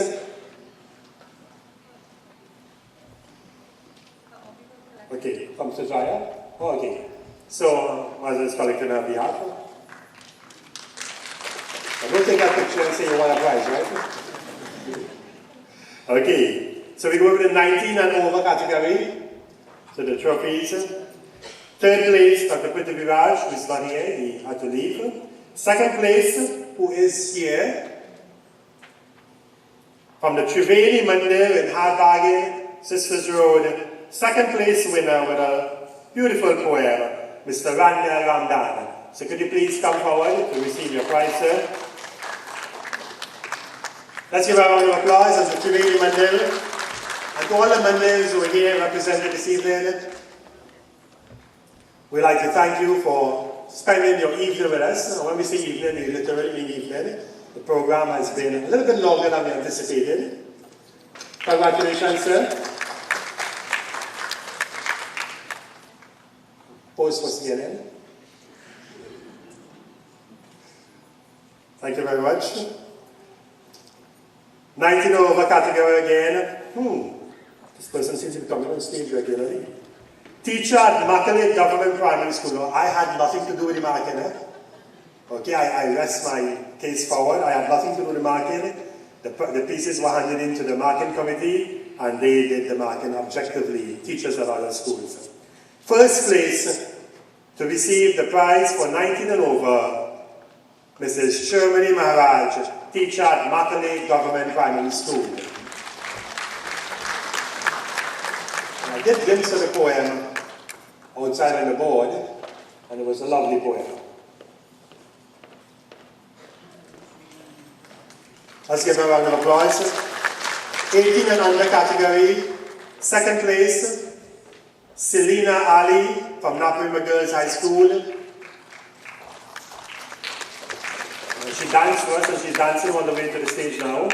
Speaker 3: okay, from Sujaya. Oh, okay. So, Mother is collecting on her behalf. I don't take that picture and say you want a prize, right? Okay, so we go with the 19 and over category. So the trophies. Third place, Dr. Prithviraj, who is not here, he had to leave. Second place, who is here, from the Triveni Mandir in Hardbargain, Sisters Road. Second place winner with a beautiful poem, Mr. Randa Ramdan. So could you please come forward to receive your prize, sir? Let's give a round of applause as the Triveni Mandir. And to all the Mandirs who are here represented this evening, we'd like to thank you for spending your evening with us. And when we say evening, we literally mean evening. The program has been a little bit longer than we anticipated. Congratulations, sir. Pose for CNN. Thank you very much. 19 over category again. This person seems to be coming on stage regularly. Teacher at Macaulay Government Primary School. I had nothing to do with the marking. Okay, I rest my case forward. I had nothing to do with the marking. The pieces were handed in to the marking committee and they did the marking objectively, teachers at other schools. First place to receive the prize for 19 and over, Mrs. Shermani Maharaj, teacher at Macaulay Government Primary School. I did glimpse of the poem outside on the board, and it was a lovely poem. Let's give her a round of applause. 18 and under category, second place, Selina Ali from Naparima Girls High School. She danced for us and she's dancing on the way to the stage now.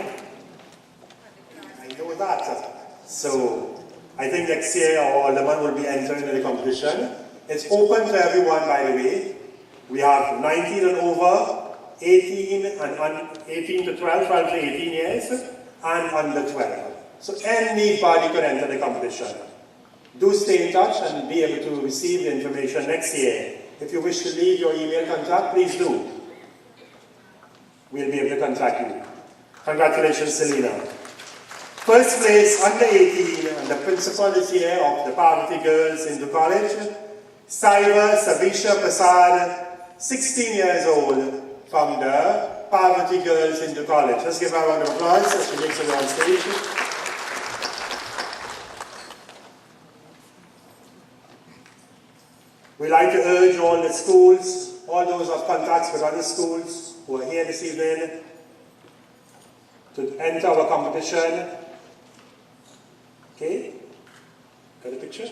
Speaker 3: I know that. So, I think next year our Alderman will be entering the competition. It's open to everyone, by the way. We have 19 and over, 18 and 18 to 12, 12 to 18 years, and under 12. So anybody could enter the competition. Do stay in touch and be able to receive the information next year. If you wish to leave your email contact, please do. We'll be able to contact you. Congratulations, Selena. First place, under 18, and the principal is here of the Parvati Girls into college, Saiva Savisha Prasad, 16 years old, from the Parvati Girls into college. Let's give her a round of applause as she makes it on stage. We'd like to urge all the schools, all those of contacts with other schools who are here this evening, to enter our competition. Okay? Got a picture?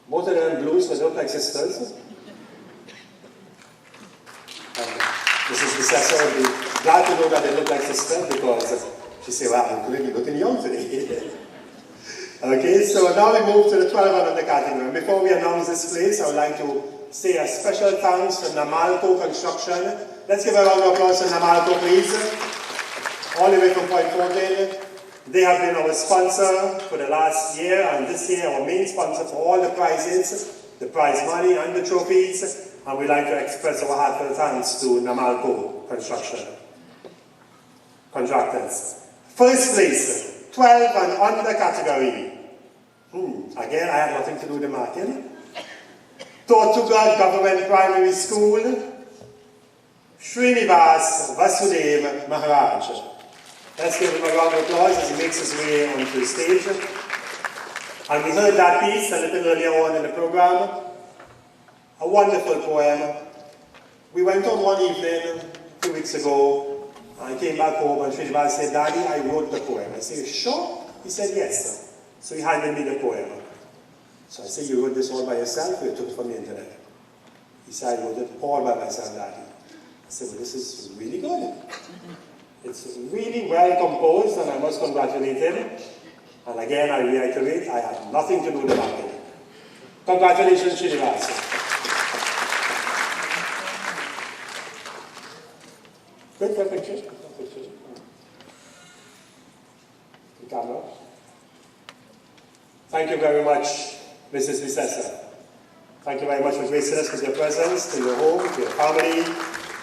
Speaker 3: Both of them blues, but they look like sisters. And Mrs. Bissessa will be glad to know that they look like sisters because she said, wow, I'm really looking young today. Okay, so now we move to the 12 and under category. And before we announce this place, I would like to say a special thanks to Namalco Construction. Let's give a round of applause to Namalco, please. All the way from Point 14. They have been our sponsor for the last year, and this year our main sponsor for all the prizes, the prize money and the trophies, and we'd like to express our heartfelt thanks to Namalco Construction Contractors. First place, 12 and under category. Again, I had nothing to do with the marking. Tortuga Government Primary School, Srinivas Vasudev Maharaj. Let's give him a round of applause as he makes his way onto the stage. And we heard that piece a little earlier on in the program. A wonderful poem. We went on one evening 2 weeks ago. I came back home and Srinivas said, "Daddy, I wrote the poem." I said, "Sure?" He said, "Yes, sir." So he handed me the poem. So I said, "You wrote this all by yourself or you took it from the internet?" He said, "I wrote it all by myself, Daddy." I said, "Well, this is really good. It's really well composed and I must congratulate him." And again, I reiterate, I have nothing to do with the marketing. Congratulations, Srinivas. Good for a picture. The camera. Thank you very much, Mrs. Vicessa. Thank you very much for gracing us with your presence, to your home, to your family,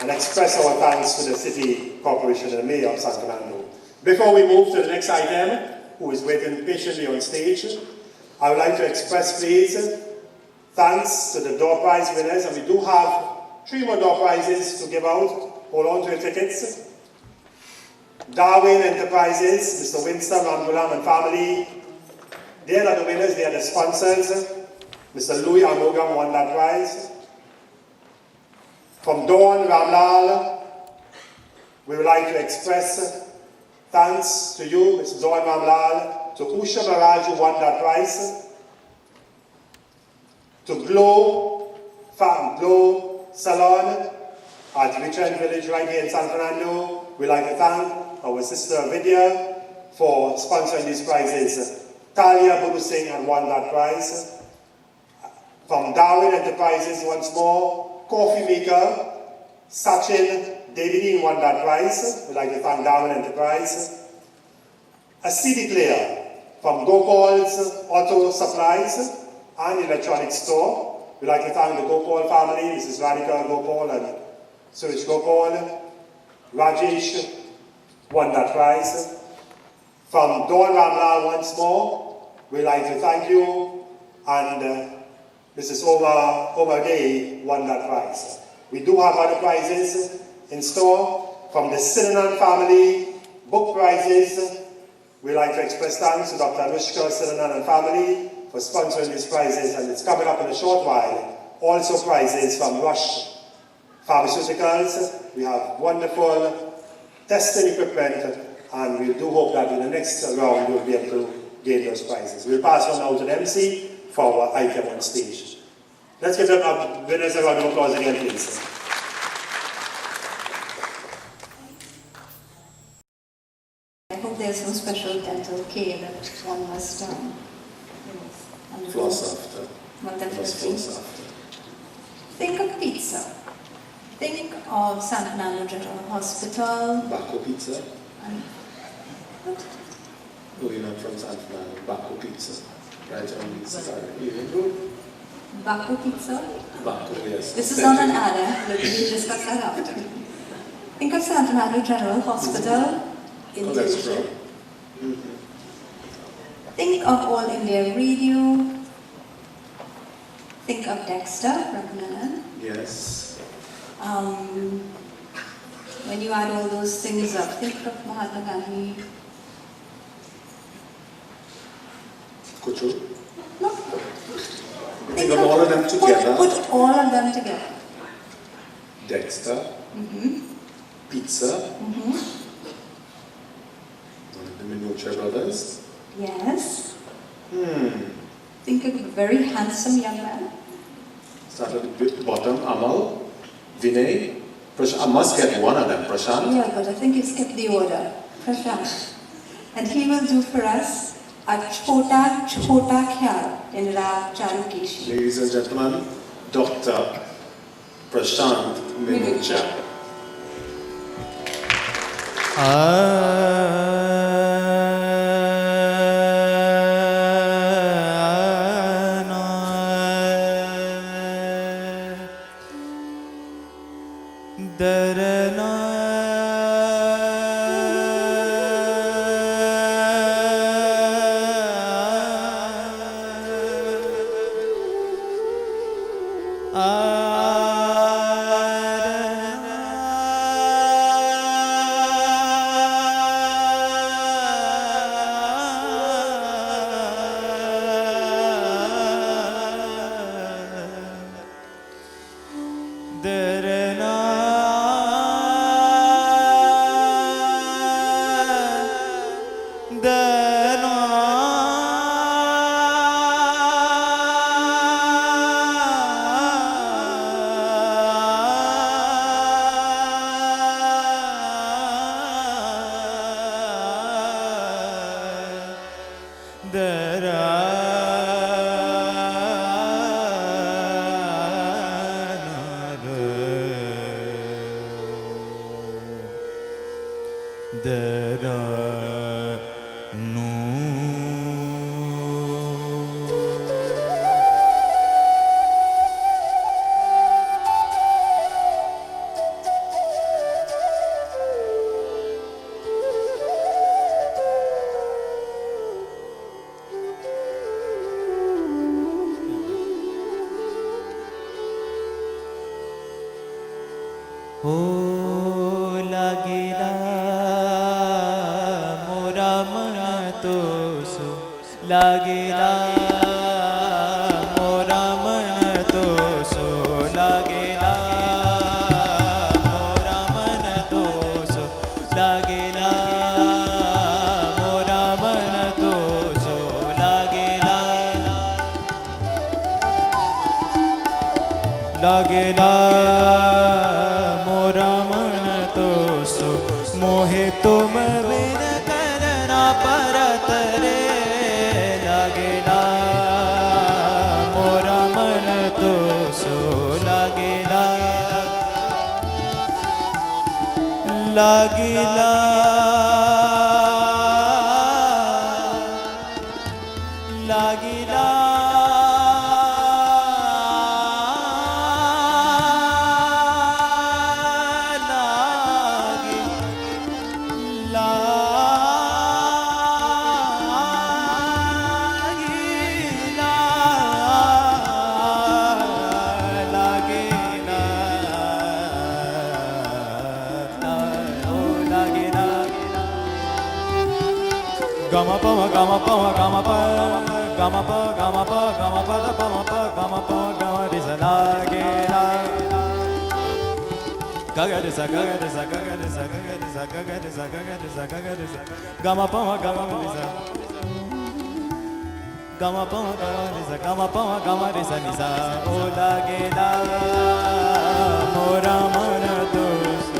Speaker 3: and express our thanks to the City Corporation and the Mayor of San Fernando. Before we move to the next item, who is waiting patiently on stage, I would like to express please thanks to the door prize winners, and we do have 3 more door prizes to give out. Hold on to your tickets. Darwin Enterprises, Mr. Winston Ramgulam and family, they are the winners, they are the sponsors. Mr. Louis Amogam won that prize. From Dawn Ramlal, we would like to express thanks to you, Mr. Dawn Ramlal, to Usha Baraj, who won that prize, to Glow Salon at Richland Village right here in San Fernando. We'd like to thank our sister Vidya for sponsoring these prizes. Talia Budu Singh had won that prize. From Darwin Enterprises once more, coffee maker Sachin Davidin won that prize. We'd like to thank Darwin Enterprise. A CD player from Gopal's Auto Supplies and Electronics Store. We'd like to thank the Gopal family, Mrs. Radhika Gopal and Suresh Gopal. Rajesh won that prize. From Dawn Ramlal once more, we'd like to thank you, and Mrs. Omar Day won that prize. We do have other prizes in store. From the Sinanan family, book prizes. We'd like to express thanks to Dr. Anushka Sinanan and family for sponsoring these prizes, and it's coming up in a short while. Also prizes from Rush Pharmaceuticals. We have wonderful testing equipment, and we do hope that in the next round we'll be able to gain those prizes. We'll pass on now to the MC for our item on stage. Let's give them winners a round of applause again, please.
Speaker 1: I hope there's no special dental care that one must
Speaker 10: Floss after.
Speaker 1: Well, that
Speaker 10: Floss
Speaker 1: is
Speaker 10: after.
Speaker 1: Think of pizza. Think of San Fernando General Hospital.
Speaker 10: Baco Pizza.
Speaker 1: And what?
Speaker 10: Oh, you're not from San Fernando. Baco Pizza. Right on the side. Evening Road.
Speaker 1: Baco Pizza.
Speaker 10: Baco, yes.
Speaker 1: This is not an ad, but we'll discuss that after. Think of San Fernando General Hospital.
Speaker 10: Oh, that's right.
Speaker 1: Think of All India Radio. Think of Dexter, Raghunanan.
Speaker 10: Yes.
Speaker 1: When you add all those things up, think of Mahatma Gandhi.
Speaker 10: Kuchu.
Speaker 1: No.
Speaker 10: Think of all of them together.
Speaker 1: Put all of them together.
Speaker 10: Dexter. Pizza. The Minucha brothers.
Speaker 1: Yes. Think of a very handsome young man.
Speaker 10: Start at the bottom. Amal. Vinay. I must get one of them. Prashant.
Speaker 1: Yeah, but I think you skipped the order. Prashant. And he will do for us a Chota Khyal in Rag Charukeshi.
Speaker 10: Ladies and gentlemen, Dr. Prashant Minucha.
Speaker 2: Ah
Speaker 11: हो लागेला मोरा मन तो सो लागेला मोरा मन तो सो लागेला मोरा मन तो सो लागेला मोरा मन तो सो लागेला लागेला मोरा मन तो सो मोहे तुम बिन करना परत रे लागेला मोरा मन तो सो लागेला लागेला लागेला Gama pa gama pa gama pa gama pa gama pa gama pa da pa gama pa gama re sa la ge la ga ga re sa ga ga re sa ga ga re sa ga ga re sa ga ga re sa ga ga re sa ga ga re sa gama pa gama re sa gama pa gama re sa ni sa o la ge la mora mana dosto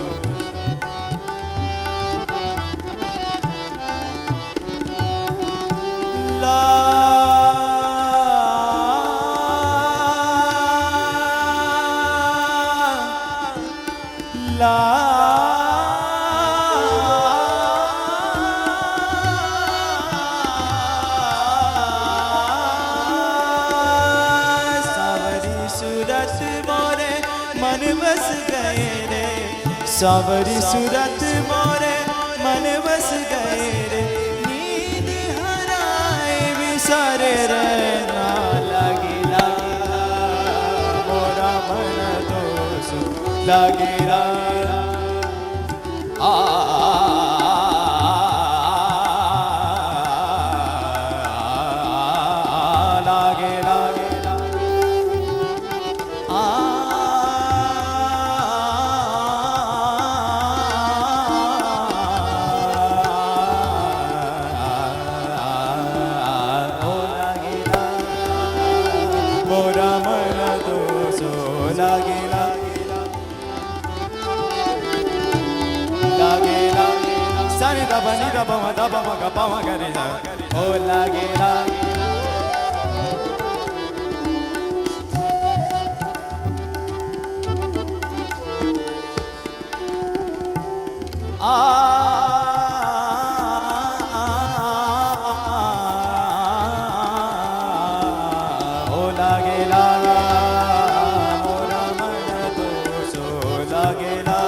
Speaker 11: सावरी सूरत मोरे मन बस गए रे नींद हराए विसारे रहना लागेला मोरा मन दोष लागेला Ni da ba ma ga pa ma ga re sa o lagela o lagela mora man to so lagela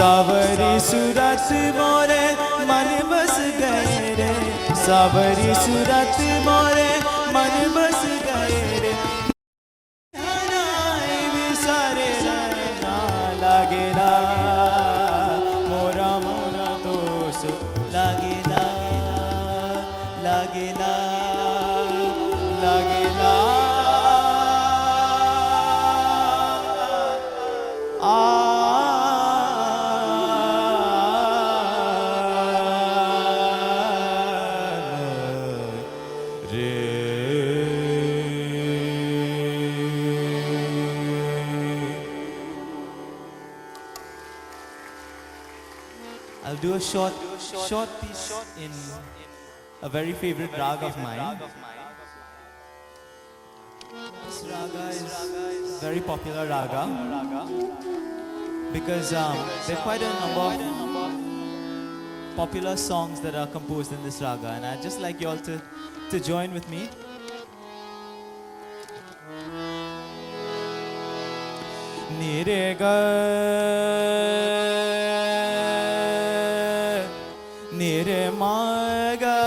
Speaker 11: सावरी सूरत मोरे मन बस गए रे सावरी सूरत मोरे मन बस गए रे हराए विसारे ना लागेला मोरा मोरा दोस्त लागेला लागेला लागेला I'll do a short piece in a very favorite raga of mine. This raga is very popular raga because there are quite a number of popular songs that are composed in this raga, and I'd just like you all to join with me. Nirega Niremaga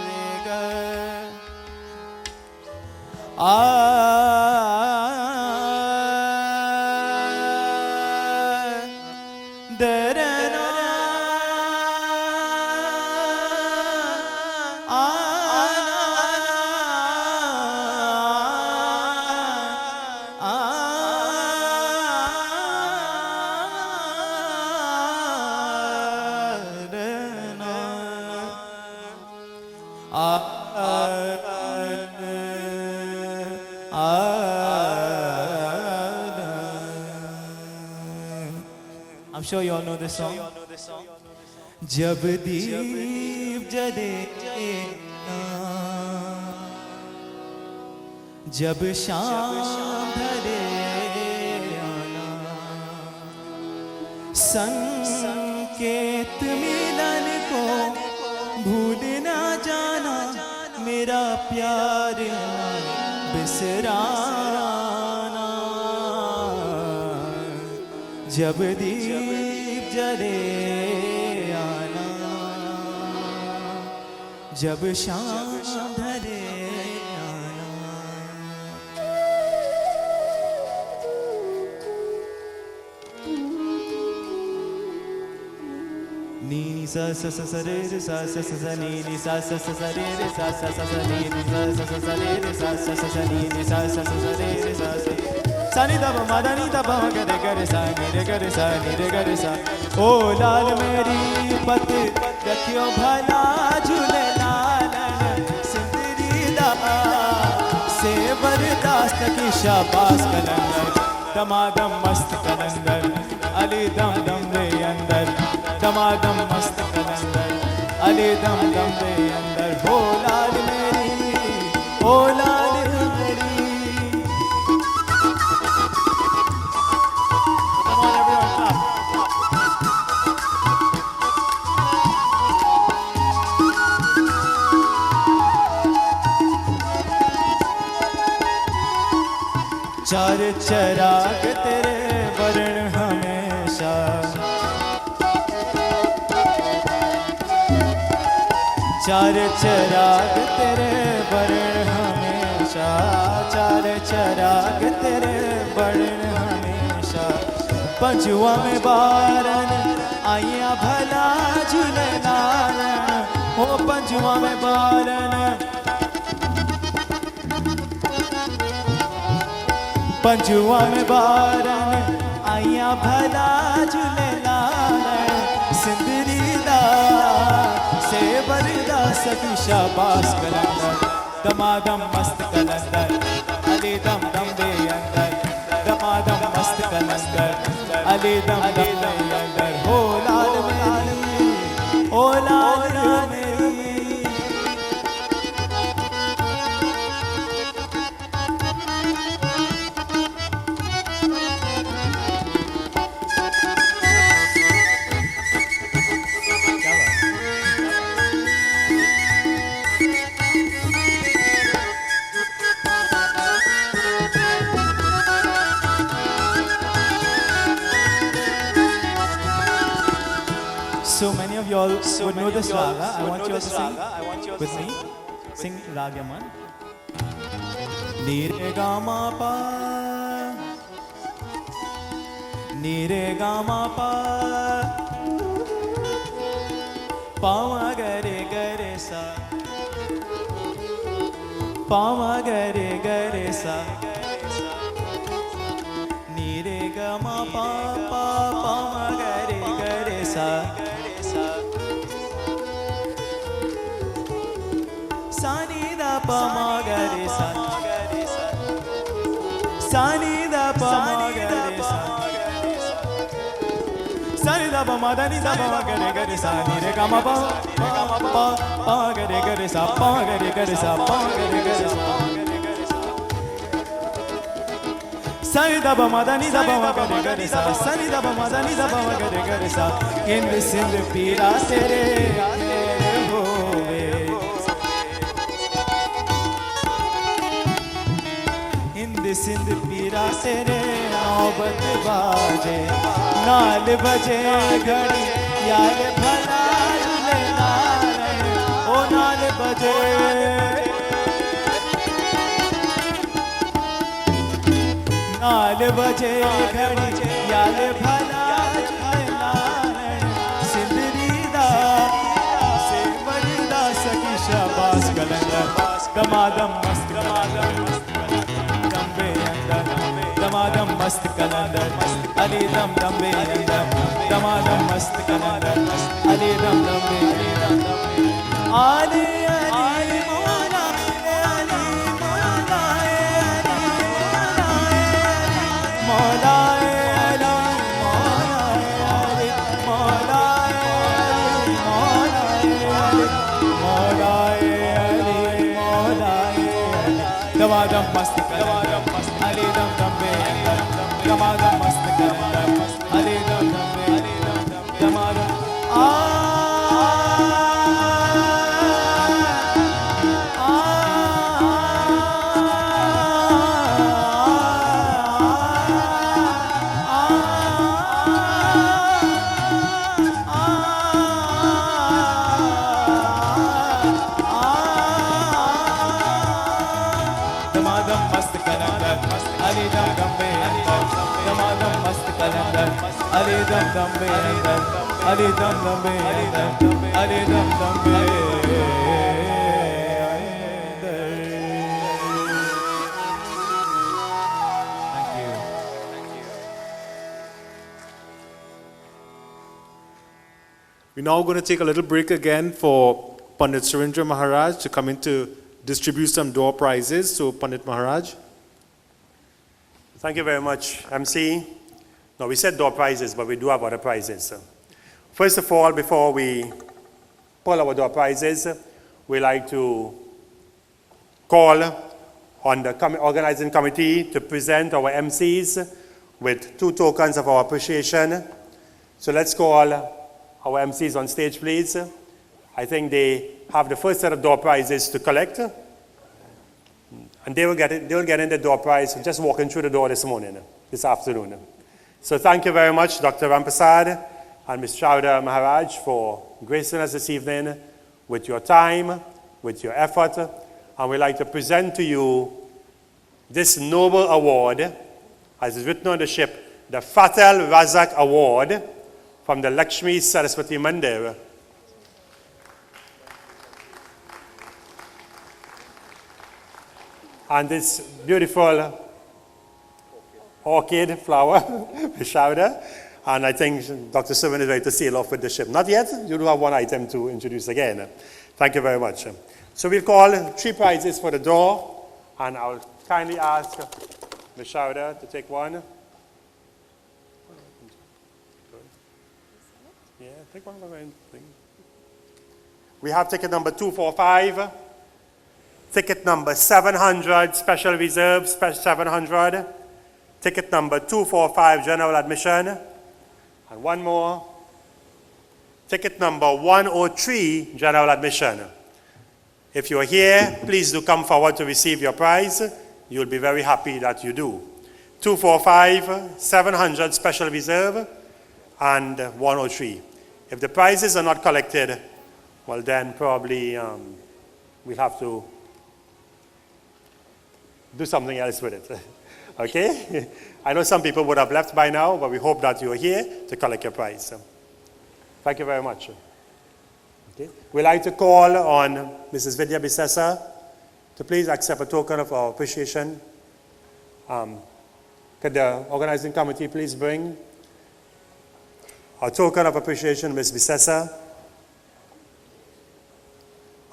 Speaker 11: Rega Darana I'm sure you all know this song. जब दीप जले जब शाम ढले आना संकेत मिलन को भूल ना जाना मेरा प्यार बिसराना जब दीप जले आना जब शाम ढले आना नी नी सा सा सा सा रे रे सा सा सा सा नी नी सा सा सा सा रे रे सा सा सा सा नी नी सा सा सा सा रे रे सा सा सा सा नी नी सा सा सा सा रे रे सा सा सानी दा मा दा नी दा बा ग रे ग रे सा नी रे ग रे सा नी रे ग रे सा ओ लाल मेरी पत रखियो भला झूले लालन सिंदरी दा से बर्दाश्त की शाबाश कलंदर दमादम मस्त कलंदर अली दम दम रे अंदर दमादम मस्त कलंदर अली दम दम रे अंदर हो लाल मेरी ओ लाल मेरी Come on everyone clap चार चराग तेरे वरण हमेशा चार चराग तेरे वरण हमेशा चार चराग तेरे वरण हमेशा पंजुआ में बारन आइया भला झूले लालन हो पंजुआ में बारन पंजुआ में बारन आइया भला झूले लालन सिंदरी दा से बरदा सकी शाबाश कलंदर दमादम मस्त कलंदर अली दम दम दे अंदर दमादम मस्त कलंदर अली दम दम दे अंदर हो लाल मेरी ओ लाल मेरी would know this raga, I want you to sing with me. Sing Rag Yaman. Ni re ga ma pa, ni re ga ma pa, pa ma ga re sa, pa ma ga re sa, ni re ga ma pa pa ma ga re sa. Sani da pa ma ga re sa, sani da pa ma ga re sa, sani da pa ma da ni da pa ma ga re sa, ni re ga ma pa pa ga re sa, pa ga re sa, pa ga re sa. Sani da pa ma da ni da pa ma ga re sa, sani da pa ma da ni da pa ma ga re sa. In the Sindh pira tere hove, in the Sindh pira tere naubat baje, naal baje ghadi yaar bhala le naare, o naal baje. नाल बजे घड़ी याल भला नारायण सिंदरी दा से बड़दा सकी शाबाश कलंदर दमादम मस्त कलंदर दम्बे अंदर दमादम मस्त कलंदर अली दम दम्बे अंदर दमादम मस्त कलंदर अली दम दम्बे आली अली मौला दमादम मस्त कलंदर अली दम दम्बे दमादम मस्त कलंदर अली दम दम्बे दमादम Ali dum dum be, Ali dum dum be, Ali dum dum be. Thank you.
Speaker 4: We're now going to take a little break again for Pandit Surendra Maharaj to come in to distribute some door prizes. So Pandit Maharaj.
Speaker 3: Thank you very much, MC. Now, we said door prizes, but we do have other prizes. First of all, before we pull our door prizes, we like to call on the organizing committee to present our MCs with 2 tokens of our appreciation. So let's call our MCs on stage, please. I think they have the first set of door prizes to collect. And they will get in the door prize just walking through the door this afternoon. So thank you very much, Dr. Ramprasad and Ms. Chowdhury Maharaj, for gracing us this evening with your time, with your effort. And we'd like to present to you this noble award, as is written on the ship, the Fatal Razak Award from the Lakshmi Saraswati Mandir. And this beautiful orchid flower, Chowdhury, and I think Dr. Sirvan is ready to sail off with the ship. Not yet, you do have one item to introduce again. Thank you very much. So we'll call 3 prizes for the draw, and I'll kindly ask Ms. Chowdhury to take one. Yeah, take one. We have ticket number 245, ticket number 700, special reserve, 700. Ticket number 245, general admission. And one more. Ticket number 103, general admission. If you're here, please do come forward to receive your prize. You'll be very happy that you do. 245, 700, special reserve, and 103. If the prizes are not collected, well then probably we have to do something else with it. Okay? I know some people would have left by now, but we hope that you are here to collect your prize. Thank you very much. Okay? We'd like to call on Mrs. Vidya Bisesa to please accept a token of our appreciation. Could the organizing committee please bring a token of appreciation, Ms. Bisesa?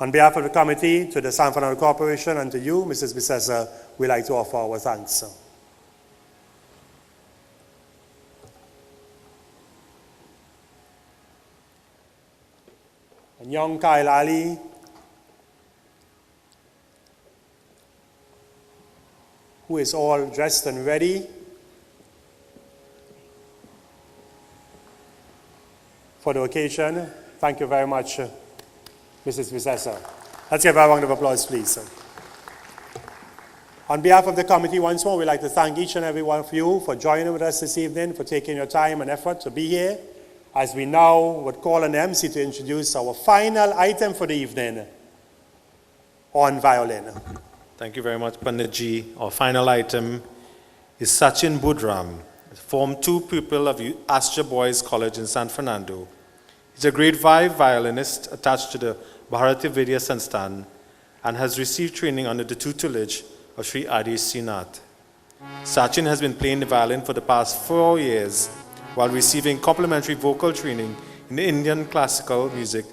Speaker 3: On behalf of the committee, to the San Fernando Corporation, and to you, Mrs. Bisesa, we'd like to offer our thanks. And young Kyle Ali, who is all dressed and ready for the occasion. Thank you very much, Mrs. Bisesa. Let's give her a round of applause, please. On behalf of the committee, once more, we'd like to thank each and every one of you for joining with us this evening, for taking your time and effort to be here, as we now would call on the MC to introduce our final item for the evening on violin.
Speaker 4: Thank you very much, Panditji. Our final item is Sachin Budram, Form 2 pupil of Astra Boys College in San Fernando. He's a grade 5 violinist attached to the Bharati Vidya Sansthan and has received training under the tutelage of Sri Adi Srinath. Sachin has been playing the violin for the past 4 years while receiving complementary vocal training in Indian classical music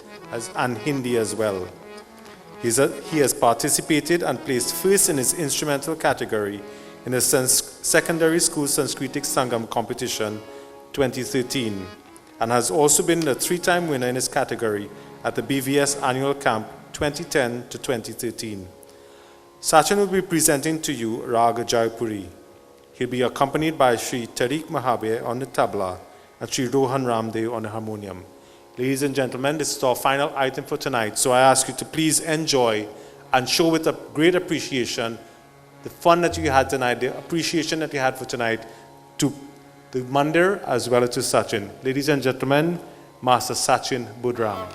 Speaker 4: and Hindi as well. He has participated and placed first in his instrumental category in the Secondary School Sanskritic Sangam competition 2013 and has also been a 3-time winner in his category at the BVS Annual Camp 2010 to 2013. Sachin will be presenting to you Raga Jaipuri. He'll be accompanied by Sri Tariq Mahabir on the tabla and Sri Rohan Ramdev on the harmonium. Ladies and gentlemen, this is our final item for tonight, so I ask you to please enjoy and show with a great appreciation the fun that you had tonight, the appreciation that you had for tonight to the Mandir as well as to Sachin. Ladies and gentlemen, Master Sachin Budram.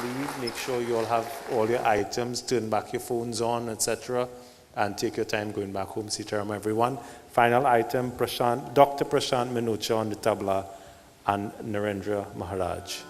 Speaker 4: leave, make sure you all have all your items, turn back your phones on, etc., and take your time going back home. Sitaram, everyone. Final item, Dr. Prashant Minocha on the tabla and Narendra Maharaj.